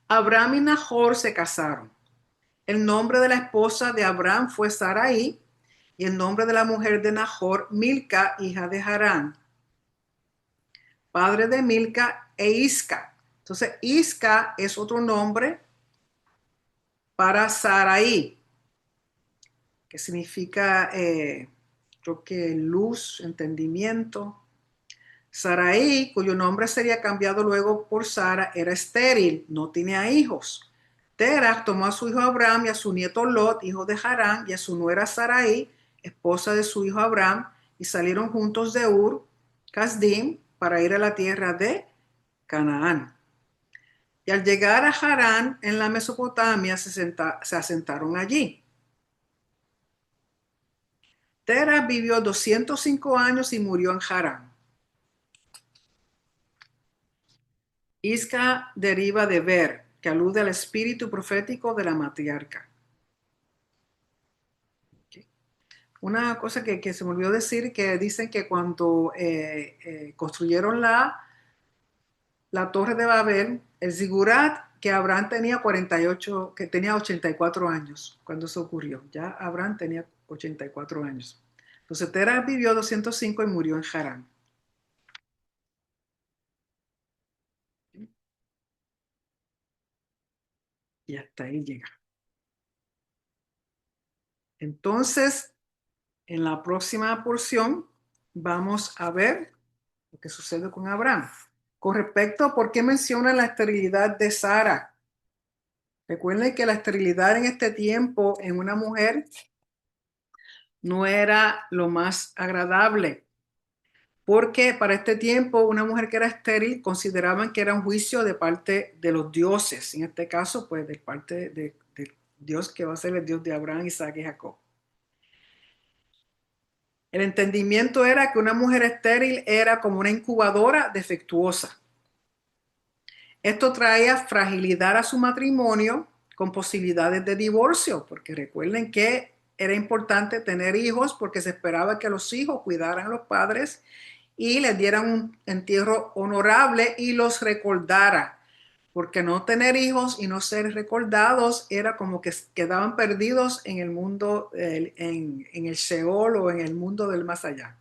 Abraham y Nahor se casaron. El nombre de la esposa de Abraham fue Sarai, y el nombre de la mujer de Nahor, Milca, hija de Harán, padre de Milca e Isca. Entonces, Isca es otro nombre para Sarai, que significa, creo que luz, entendimiento. Sarai, cuyo nombre sería cambiado luego por Sara, era estéril, no tenía hijos. Terah tomó a su hijo Abraham y a su nieto Lot, hijo de Harán, y a su nuera Sarai, esposa de su hijo Abraham, y salieron juntos de Ur, Kasdim, para ir a la tierra de Canaán. Y al llegar a Harán, en la Mesopotamia, se asentaron allí. Terah vivió 205 años y murió en Harán. Isca deriva de ver, que alude al espíritu profético de la matriarca. Okay. Una cosa que se me olvidó decir, que dicen que cuando construyeron la torre de Babel, el zigurat, que Abraham tenía 48, que tenía 84 años cuando eso ocurrió. Ya Abraham tenía 84 años. Entonces Terah vivió 205 y murió en Harán. Y hasta ahí llega. Entonces, en la próxima porción vamos a ver lo que sucede con Abraham. Con respecto a por qué menciona la esterilidad de Sara. Recuerden que la esterilidad en este tiempo en una mujer no era lo más agradable, porque para este tiempo una mujer que era estéril consideraban que era un juicio de parte de los dioses, en este caso pues de parte de Dios, que va a ser el Dios de Abraham, Isaac y Jacob. El entendimiento era que una mujer estéril era como una incubadora defectuosa. Esto traía fragilidad a su matrimonio con posibilidades de divorcio, porque recuerden que era importante tener hijos porque se esperaba que los hijos cuidaran a los padres y les dieran un entierro honorable y los recordara. porque no tener hijos y no ser recordados era como que quedaban perdidos en el mundo, en el Sheol o en el mundo del más allá.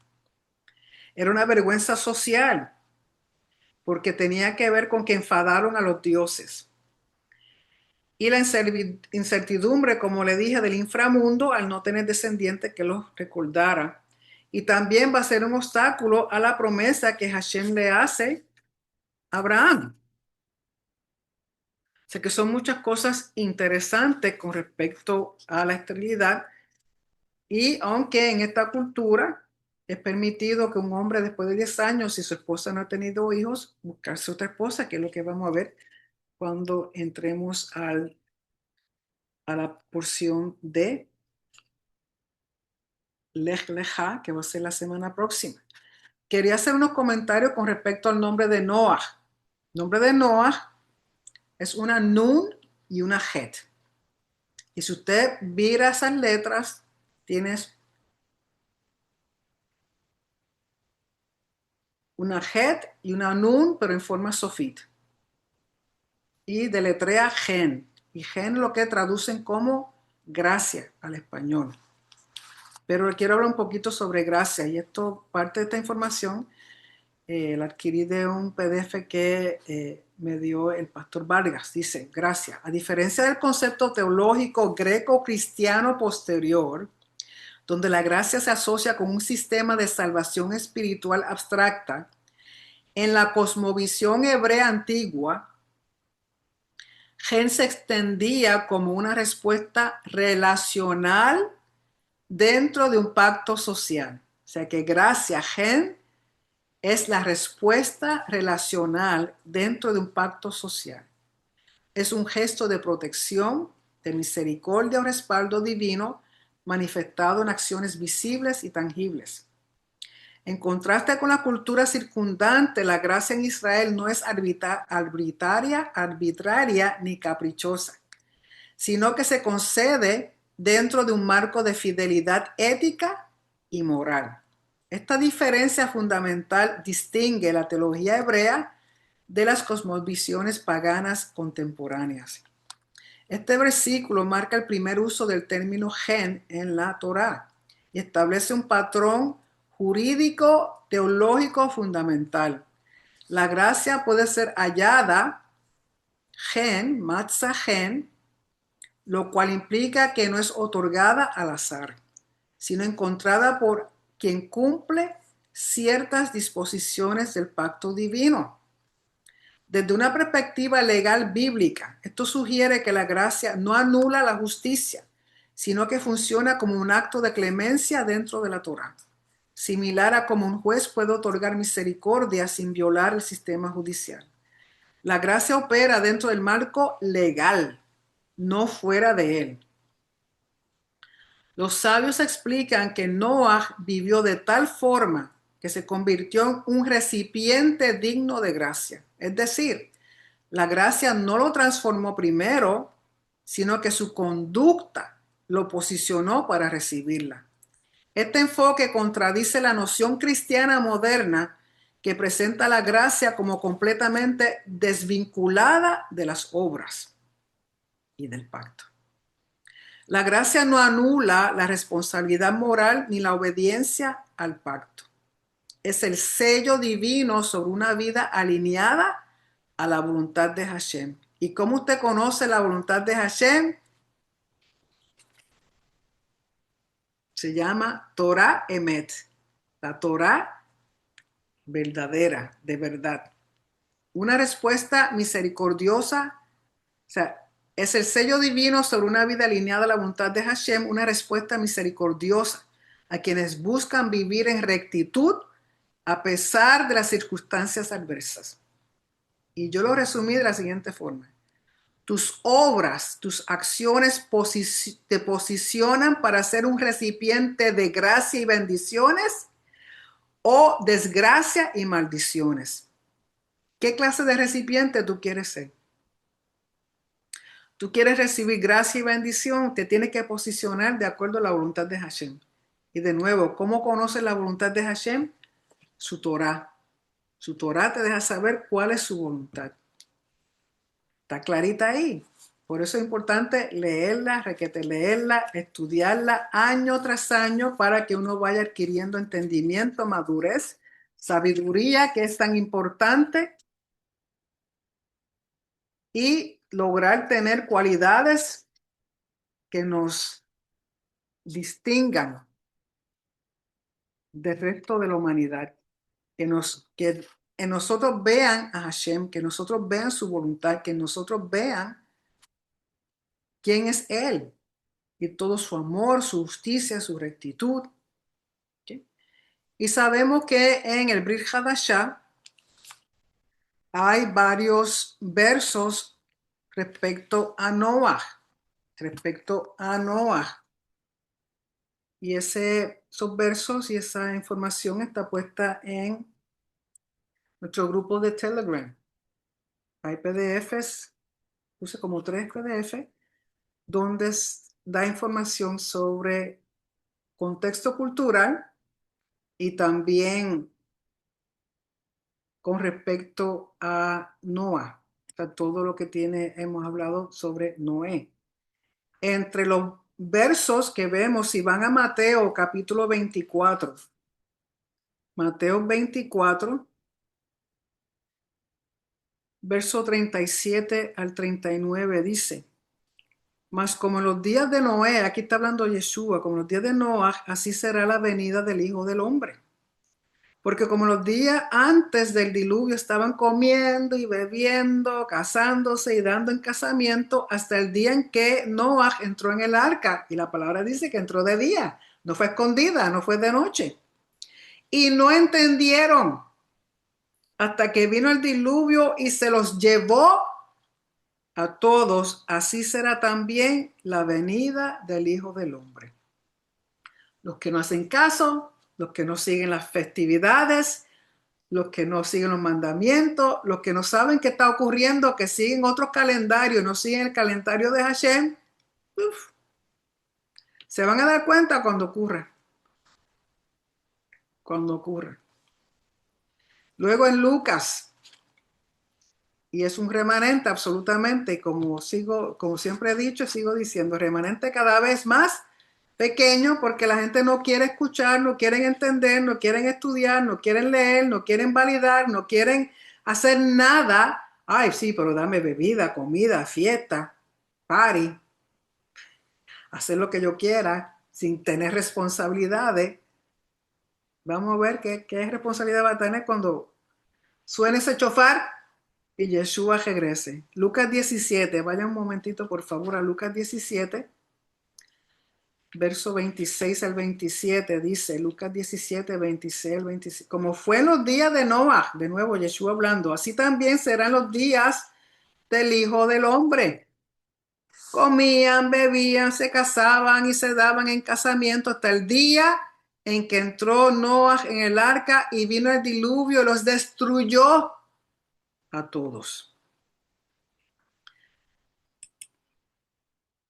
Era una vergüenza social, porque tenía que ver con que enfadaron a los dioses. Y la incertidumbre, como le dije, del inframundo al no tener descendiente que los recordara. Y también va a ser un obstáculo a la promesa que Hashem le hace a Abraham. O sea que son muchas cosas interesantes con respecto a la esterilidad. Y aunque en esta cultura es permitido que un hombre después de 10 años, si su esposa no ha tenido hijos, buscarse otra esposa, que es lo que vamos a ver cuando entremos a la porción de Lech Lecha, que va a ser la semana próxima. Quería hacer unos comentarios con respecto al nombre de Noah. El nombre de Noah es una Nun y una Het. Y si usted mira esas letras, tienes una Het y una Nun, pero en forma sofit. Y deletrea Gen. Y Gen lo que traducen como gracia al español. Pero quiero hablar un poquito sobre gracia. Y esto, parte de esta información, la adquirí de un PDF que me dio el pastor Vargas. Dice, gracia. A diferencia del concepto teológico greco-cristiano posterior, donde la gracia se asocia con un sistema de salvación espiritual abstracta, en la cosmovisión hebrea antigua, Gen se extendía como una respuesta relacional dentro de un pacto social. O sea que gracia, Gen, es la respuesta relacional dentro de un pacto social. Es un gesto de protección, de misericordia o respaldo divino manifestado en acciones visibles y tangibles. En contraste con la cultura circundante, la gracia en Israel no es arbitraria ni caprichosa, sino que se concede dentro de un marco de fidelidad ética y moral. Esta diferencia fundamental distingue la teología hebrea de las cosmovisiones paganas contemporáneas. Este versículo marca el primer uso del término gen en la Torá y establece un patrón jurídico teológico fundamental. La gracia puede ser hallada, gen, matzah gen, lo cual implica que no es otorgada al azar, sino encontrada por quien cumple ciertas disposiciones del pacto divino. Desde una perspectiva legal bíblica, esto sugiere que la gracia no anula la justicia, sino que funciona como un acto de clemencia dentro de la Torá, similar a como un juez puede otorgar misericordia sin violar el sistema judicial. La gracia opera dentro del marco legal, no fuera de él. Los sabios explican que Noah vivió de tal forma que se convirtió en un recipiente digno de gracia. Es decir, la gracia no lo transformó primero, sino que su conducta lo posicionó para recibirla. Este enfoque contradice la noción cristiana moderna que presenta la gracia como completamente desvinculada de las obras y del pacto. La gracia no anula la responsabilidad moral ni la obediencia al pacto. Es el sello divino sobre una vida alineada a la voluntad de Hashem. ¿Y cómo usted conoce la voluntad de Hashem? Se llama Torah Emet, la Torah verdadera, de verdad. Una respuesta misericordiosa, o sea, es el sello divino sobre una vida alineada a la voluntad de Hashem, una respuesta misericordiosa a quienes buscan vivir en rectitud a pesar de las circunstancias adversas. Y yo lo resumí de la siguiente forma. Tus obras, tus acciones te posicionan para ser un recipiente de gracia y bendiciones o desgracia y maldiciones. ¿Qué clase de recipiente tú quieres ser? Tú quieres recibir gracia y bendición, te tienes que posicionar de acuerdo a la voluntad de Hashem. Y de nuevo, ¿cómo conoces la voluntad de Hashem? Su Torah. Su Torah te deja saber cuál es su voluntad. Está clarita ahí. Por eso es importante leerla, requete leerla, estudiarla año tras año para que uno vaya adquiriendo entendimiento, madurez, sabiduría, que es tan importante, y lograr tener cualidades que nos distingan del resto de la humanidad, que en nosotros vean a Hashem, que nosotros vean su voluntad, que nosotros vean quién es Él y todo su amor, su justicia, su rectitud. ¿Okay? Y sabemos que en el Brit Hadashah hay varios versos respecto a Noah, respecto a Noah. Y esos versos y esa información está puesta en nuestro grupo de Telegram. Hay PDFs, puse como 3 PDF, donde da información sobre contexto cultural y también con respecto a Noah. O sea, todo lo que hemos hablado sobre Noé. Entre los versos que vemos, si van a Mateo capítulo 24, Mateo 24, verso 37 al 39 dice: mas como en los días de Noé, aquí está hablando Yeshua, como en los días de Noah, así será la venida del Hijo del Hombre. Porque como los días antes del diluvio estaban comiendo y bebiendo, casándose y dando en casamiento, hasta el día en que Noah entró en el arca. Y la palabra dice que entró de día, no fue escondida, no fue de noche. Y no entendieron hasta que vino el diluvio y se los llevó a todos. Así será también la venida del Hijo del Hombre. Los que no hacen caso, los que no siguen las festividades, los que no siguen los mandamientos, los que no saben qué está ocurriendo, que siguen otros calendarios, no siguen el calendario de Hashem, se van a dar cuenta cuando ocurra. Cuando ocurra. Luego en Lucas, y es un remanente absolutamente, como siempre he dicho, sigo diciendo, remanente cada vez más pequeño, porque la gente no quiere escuchar, no quieren entender, no quieren estudiar, no quieren leer, no quieren validar, no quieren hacer nada. Ay, sí, pero dame bebida, comida, fiesta, party, hacer lo que yo quiera sin tener responsabilidades. Vamos a ver qué responsabilidad va a tener cuando suene ese chofar y Yeshua regrese. Lucas 17, vaya un momentito por favor a Lucas 17. Verso 26 al 27 dice, Lucas 17, 26 al 27, como fue en los días de Noah, de nuevo Yeshua hablando, así también serán los días del Hijo del Hombre. Comían, bebían, se casaban y se daban en casamiento hasta el día en que entró Noah en el arca y vino el diluvio y los destruyó a todos.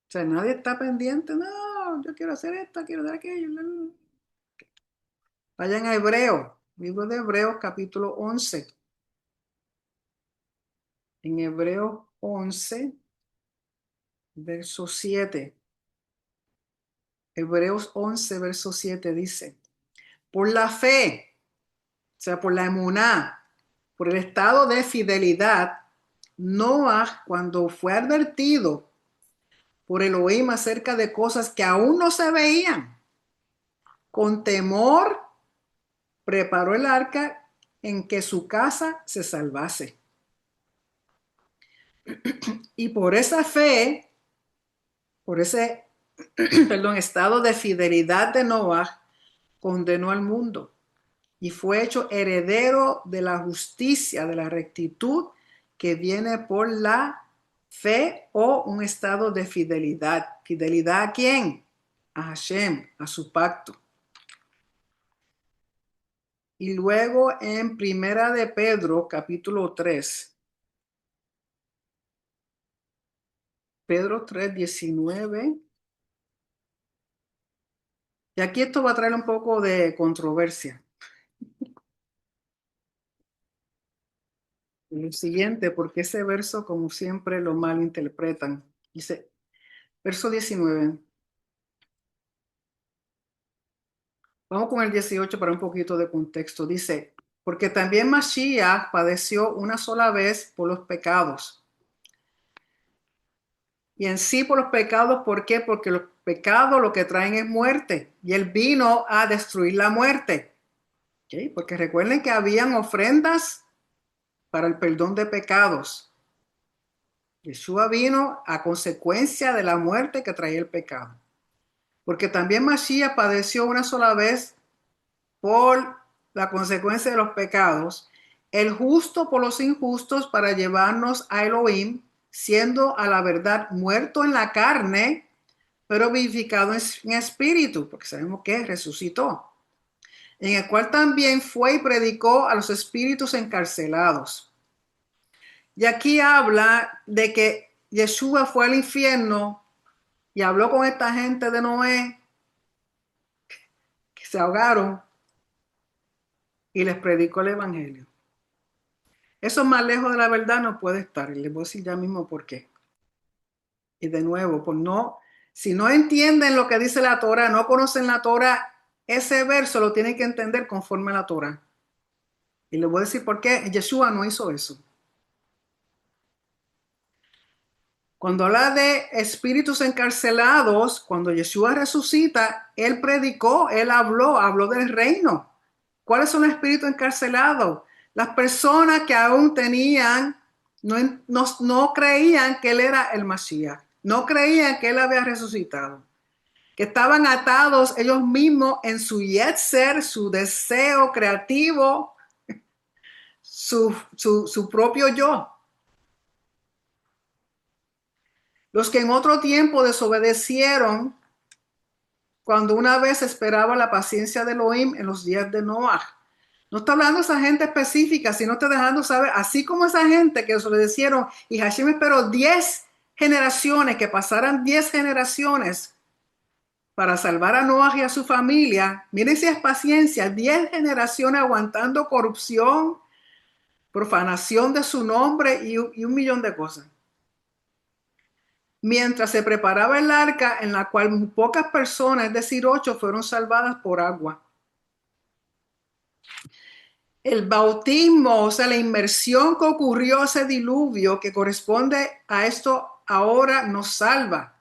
O sea, nadie está pendiente, no, yo quiero hacer esto, quiero hacer aquello. Vayan a Hebreo, libro de Hebreos capítulo 11. En Hebreos 11, verso 7. Hebreos 11, verso 7 dice, por la fe, o sea, por la emuná, por el estado de fidelidad, Noah, cuando fue advertido por Elohim acerca de cosas que aún no se veían, con temor preparó el arca en que su casa se salvase. Y por esa fe, por ese, perdón, estado de fidelidad de Noah, condenó al mundo y fue hecho heredero de la justicia, de la rectitud que viene por la fe o un estado de fidelidad. ¿Fidelidad a quién? A Hashem, a su pacto. Y luego en Primera de Pedro, capítulo 3, Pedro 3, 19. Y aquí esto va a traer un poco de controversia. lo siguiente, porque ese verso, como siempre, lo malinterpretan. Dice, verso 19. Vamos con el 18 para un poquito de contexto. Dice, porque también Mashiach padeció una sola vez por los pecados. Y en sí por los pecados, ¿por qué? Porque los pecados lo que traen es muerte. Y él vino a destruir la muerte. ¿Okay? Porque recuerden que habían ofrendas para el perdón de pecados. Yeshua vino a consecuencia de la muerte que traía el pecado. Porque también Mashiach padeció una sola vez por la consecuencia de los pecados, el justo por los injustos para llevarnos a Elohim, siendo a la verdad muerto en la carne, pero vivificado en espíritu, porque sabemos que resucitó, en el cual también fue y predicó a los espíritus encarcelados. Y aquí habla de que Yeshua fue al infierno y habló con esta gente de Noé que se ahogaron y les predicó el evangelio. Eso más lejos de la verdad no puede estar. Y les voy a decir ya mismo por qué. Y de nuevo, pues no, si no entienden lo que dice la Torah, no conocen la Torah, ese verso lo tienen que entender conforme a la Torah. Y les voy a decir por qué Yeshua no hizo eso. Cuando habla de espíritus encarcelados, cuando Yeshua resucita, él predicó, él habló del reino. ¿Cuáles son los espíritus encarcelados? Las personas que aún tenían, no creían que él era el Mashiach, no creían que él había resucitado, que estaban atados ellos mismos en su yetzer, su deseo creativo, su propio yo. Los que en otro tiempo desobedecieron cuando una vez esperaba la paciencia de Elohim en los días de Noah. No está hablando de esa gente específica, sino está dejando saber, así como esa gente que desobedecieron y Hashem esperó 10 generaciones, que pasaran 10 generaciones para salvar a Noah y a su familia. Miren si es paciencia, 10 generaciones aguantando corrupción, profanación de su nombre y un millón de cosas. Mientras se preparaba el arca en la cual pocas personas, es decir, 8, fueron salvadas por agua. El bautismo, o sea, la inmersión que ocurrió ese diluvio que corresponde a esto ahora nos salva.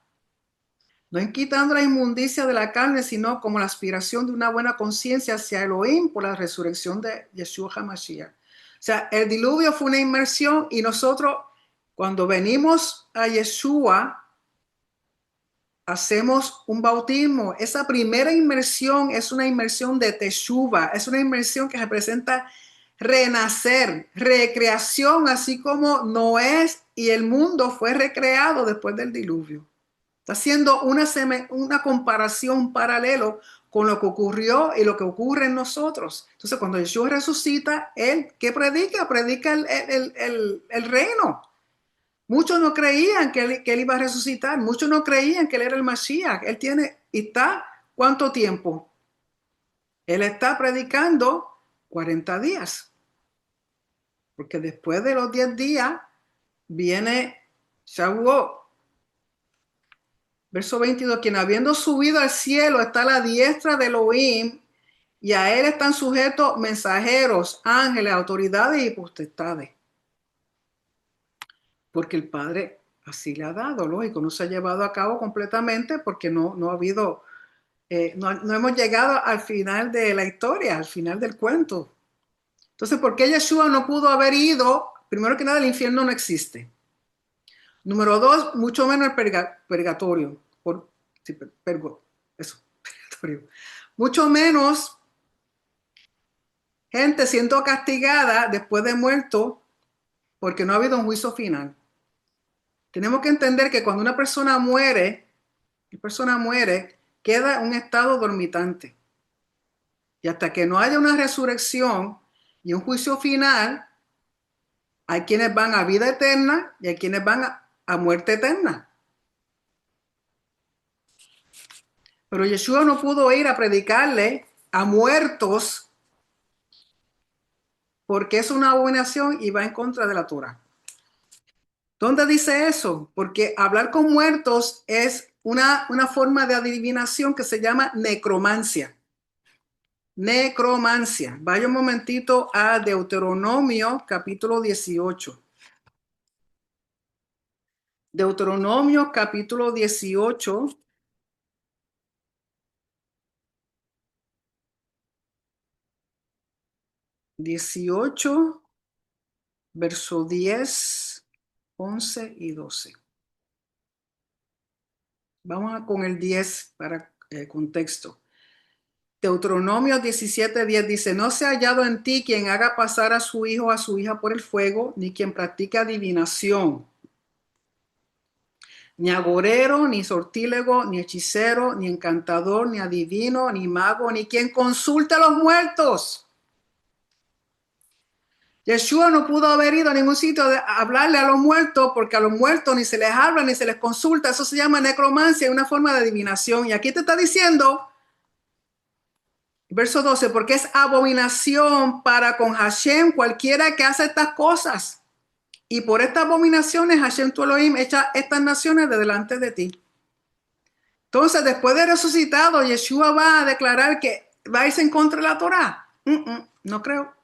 No en quitando la inmundicia de la carne, sino como la aspiración de una buena conciencia hacia Elohim por la resurrección de Yeshua HaMashiach. O sea, el diluvio fue una inmersión y nosotros cuando venimos a Yeshua hacemos un bautismo. Esa primera inmersión es una inmersión de teshuva, es una inmersión que representa renacer, recreación, así como Noé y el mundo fue recreado después del diluvio. Está haciendo una comparación, un paralelo con lo que ocurrió y lo que ocurre en nosotros. Entonces, cuando Jesús resucita, ¿él qué predica? Predica el reino. Muchos no creían que él iba a resucitar. Muchos no creían que él era el Mashiach. Él tiene, y está, ¿cuánto tiempo? Él está predicando 40 días. Porque después de los 10 días viene Shavuot. Verso 22, quien habiendo subido al cielo está a la diestra de Elohim y a él están sujetos mensajeros, ángeles, autoridades y potestades. Porque el Padre así le ha dado, lógico, no se ha llevado a cabo completamente porque no ha habido, no hemos llegado al final de la historia, al final del cuento. Entonces, ¿por qué Yeshua no pudo haber ido? Primero que nada, el infierno no existe. Número 2, mucho menos el purgatorio. Sí, eso, purgatorio. Mucho menos gente siendo castigada después de muerto porque no ha habido un juicio final. Tenemos que entender que cuando una persona muere, queda en un estado dormitante. Y hasta que no haya una resurrección y un juicio final, hay quienes van a vida eterna y hay quienes van a muerte eterna. Pero Yeshua no pudo ir a predicarle a muertos porque es una abominación y va en contra de la Torah. ¿Dónde dice eso? Porque hablar con muertos es una forma de adivinación que se llama necromancia. Necromancia. Vaya un momentito a Deuteronomio capítulo 18. Deuteronomio capítulo 18. 18, verso 10, 11 y 12. Vamos con el 10 para contexto. Deuteronomio 17:10 dice: no se ha hallado en ti quien haga pasar a su hijo o a su hija por el fuego, ni quien practique adivinación, ni agorero, ni sortílego, ni hechicero, ni encantador, ni adivino, ni mago, ni quien consulte a los muertos. Yeshua no pudo haber ido a ningún sitio a hablarle a los muertos, porque a los muertos ni se les habla ni se les consulta. Eso se llama necromancia, una forma de adivinación. Y aquí te está diciendo, verso 12, porque es abominación para con Hashem cualquiera que hace estas cosas. Y por estas abominaciones Hashem tu Elohim echa estas naciones de delante de ti. Entonces, después de resucitado, Yeshua va a declarar que va a irse en contra de la Torah. No creo.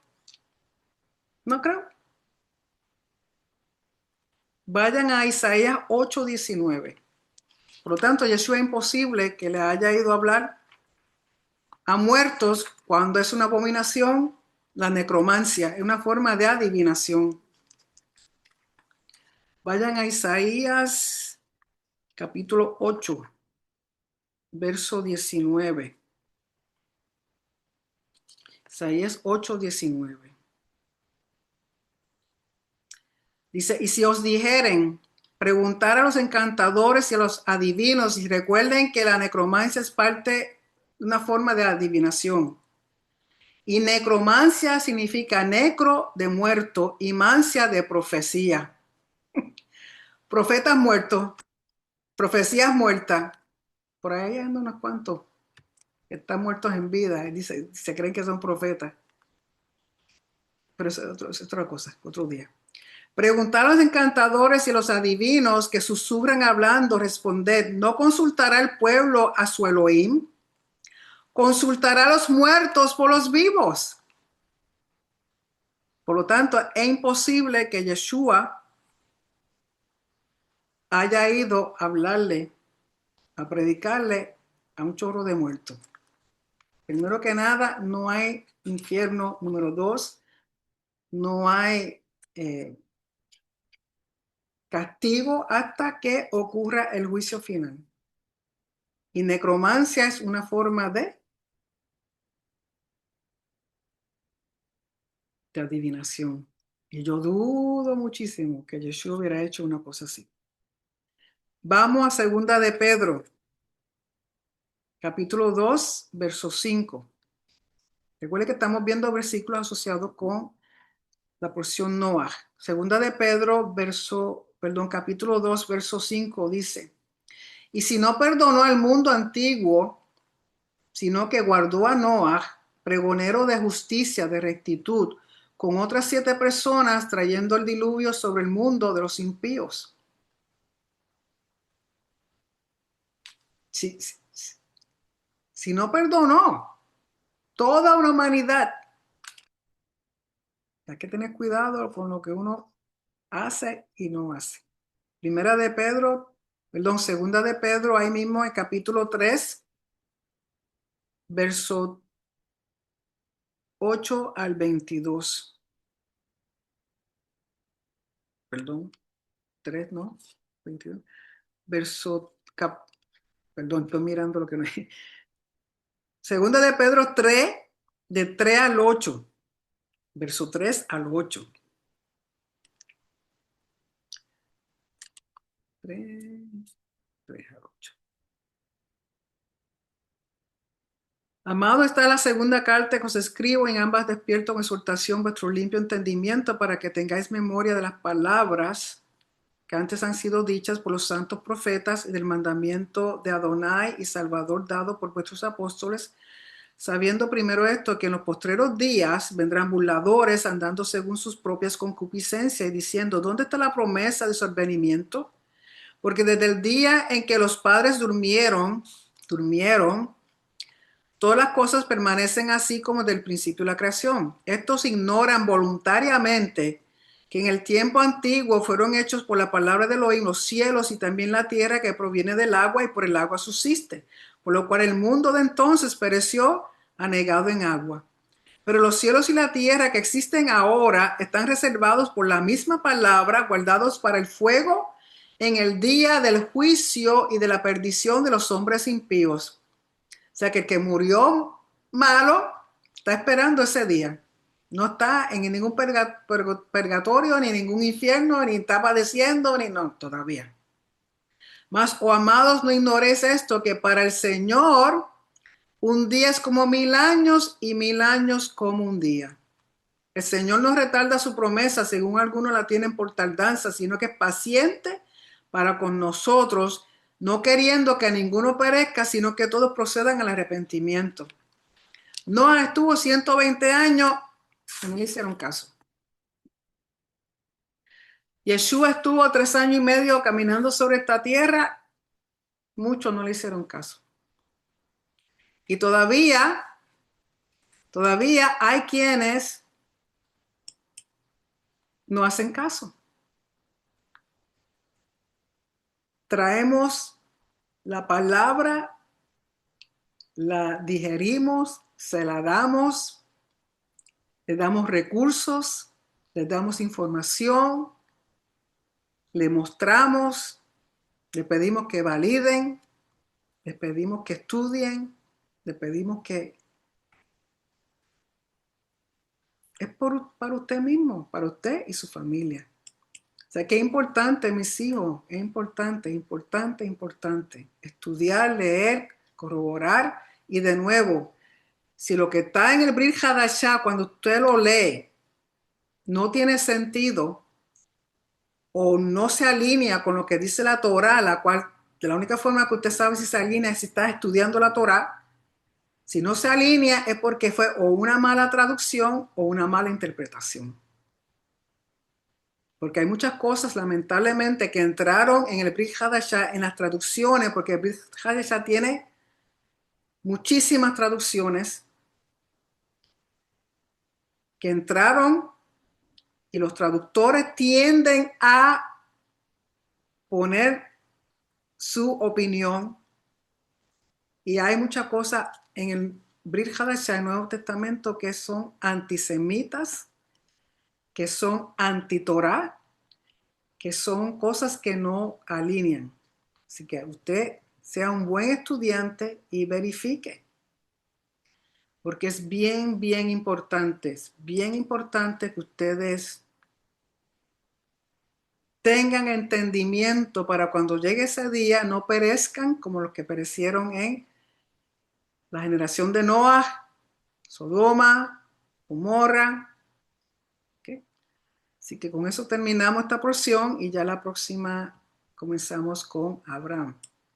No creo. Vayan a Isaías 8:19. Por lo tanto, Yeshua es imposible que le haya ido a hablar a muertos cuando es una abominación. La necromancia es una forma de adivinación. Vayan a Isaías capítulo 8, verso 19. Isaías 8:19. Dice: y si os dijeren, preguntar a los encantadores y a los adivinos, y recuerden que la necromancia es parte de una forma de adivinación. Y necromancia significa necro de muerto y mancia de profecía. Profetas muertos, profecías muertas. Por ahí andan unos cuantos que están muertos en vida. Dice, se creen que son profetas. Pero es otra cosa, otro día. Preguntar a los encantadores y a los adivinos que susurran hablando, responded: ¿no consultará el pueblo a su Elohim? ¿Consultará a los muertos por los vivos? Por lo tanto, es imposible que Yeshua haya ido a hablarle, a predicarle a un chorro de muertos. Primero que nada, no hay infierno. Número 2, no hay castigo hasta que ocurra el juicio final. Y necromancia es una forma de adivinación. Y yo dudo muchísimo que Yeshua hubiera hecho una cosa así. Vamos a segunda de Pedro, capítulo 2, verso 5. Recuerde que estamos viendo versículos asociados con la porción Noah. Segunda de Pedro, capítulo 2, verso 5 dice: y si no perdonó al mundo antiguo, sino que guardó a Noah, pregonero de justicia, de rectitud, con otras 7 personas, trayendo el diluvio sobre el mundo de los impíos. Si no perdonó toda una humanidad, hay que tener cuidado con lo que uno hace y no hace. Segunda de Pedro, ahí mismo en capítulo 3, verso 8 al 22. Perdón, 3, ¿no? 22. Estoy mirando lo que no es. Segunda de Pedro 3, de 3 al 8. Verso 3 al 8. 3 al 8. Amado, está la segunda carta que os escribo, en ambas despierto con exhortación vuestro limpio entendimiento, para que tengáis memoria de las palabras que antes han sido dichas por los santos profetas, y del mandamiento de Adonai y Salvador dado por vuestros apóstoles, sabiendo primero esto, que en los postreros días vendrán burladores andando según sus propias concupiscencias y diciendo, ¿dónde está la promesa de su advenimiento? Porque desde el día en que los padres durmieron, todas las cosas permanecen así como del principio de la creación. Estos ignoran voluntariamente que en el tiempo antiguo fueron hechos por la palabra de Elohim los cielos y también la tierra que proviene del agua y por el agua subsiste, por lo cual el mundo de entonces pereció anegado en agua. Pero los cielos y la tierra que existen ahora están reservados por la misma palabra, guardados para el fuego en el día del juicio y de la perdición de los hombres impíos. O sea que el que murió malo está esperando ese día. No está en ningún purgatorio, ni en ningún infierno, ni está padeciendo, ni no, todavía. Mas, oh amados, no ignoréis esto, que para el Señor un día es como 1000 años y 1000 años como un día. El Señor no retarda su promesa, según algunos la tienen por tardanza, sino que es paciente para con nosotros, no queriendo que ninguno perezca, sino que todos procedan al arrepentimiento. Noah estuvo 120 años, no le hicieron caso. Yeshua estuvo 3 años y medio caminando sobre esta tierra, muchos no le hicieron caso. Y todavía hay quienes no hacen caso. Traemos la palabra, la digerimos, se la damos, le damos recursos, le damos información, le mostramos, le pedimos que validen, le pedimos que estudien, le pedimos que... Es para usted mismo, para usted y su familia. O sea que es importante, mis hijos, es importante estudiar, leer, corroborar y de nuevo, si lo que está en el Brit Hadashah, cuando usted lo lee, no tiene sentido o no se alinea con lo que dice la Torah, la cual, de la única forma que usted sabe si se alinea es si está estudiando la Torah. Si no se alinea es porque fue o una mala traducción o una mala interpretación. Porque hay muchas cosas, lamentablemente, que entraron en el Brit Hadashah, en las traducciones, porque el Brit Hadashah tiene muchísimas traducciones que entraron y los traductores tienden a poner su opinión y hay muchas cosas en el Brit Hadashah, el Nuevo Testamento, que son antisemitas, que son anti-Torah, que son cosas que no alinean. Así que usted sea un buen estudiante y verifique, porque es bien importante que ustedes tengan entendimiento para cuando llegue ese día no perezcan como los que perecieron en la generación de Noah, Sodoma, Gomorra. ¿Okay? Así que con eso terminamos esta porción y ya la próxima comenzamos con Abraham.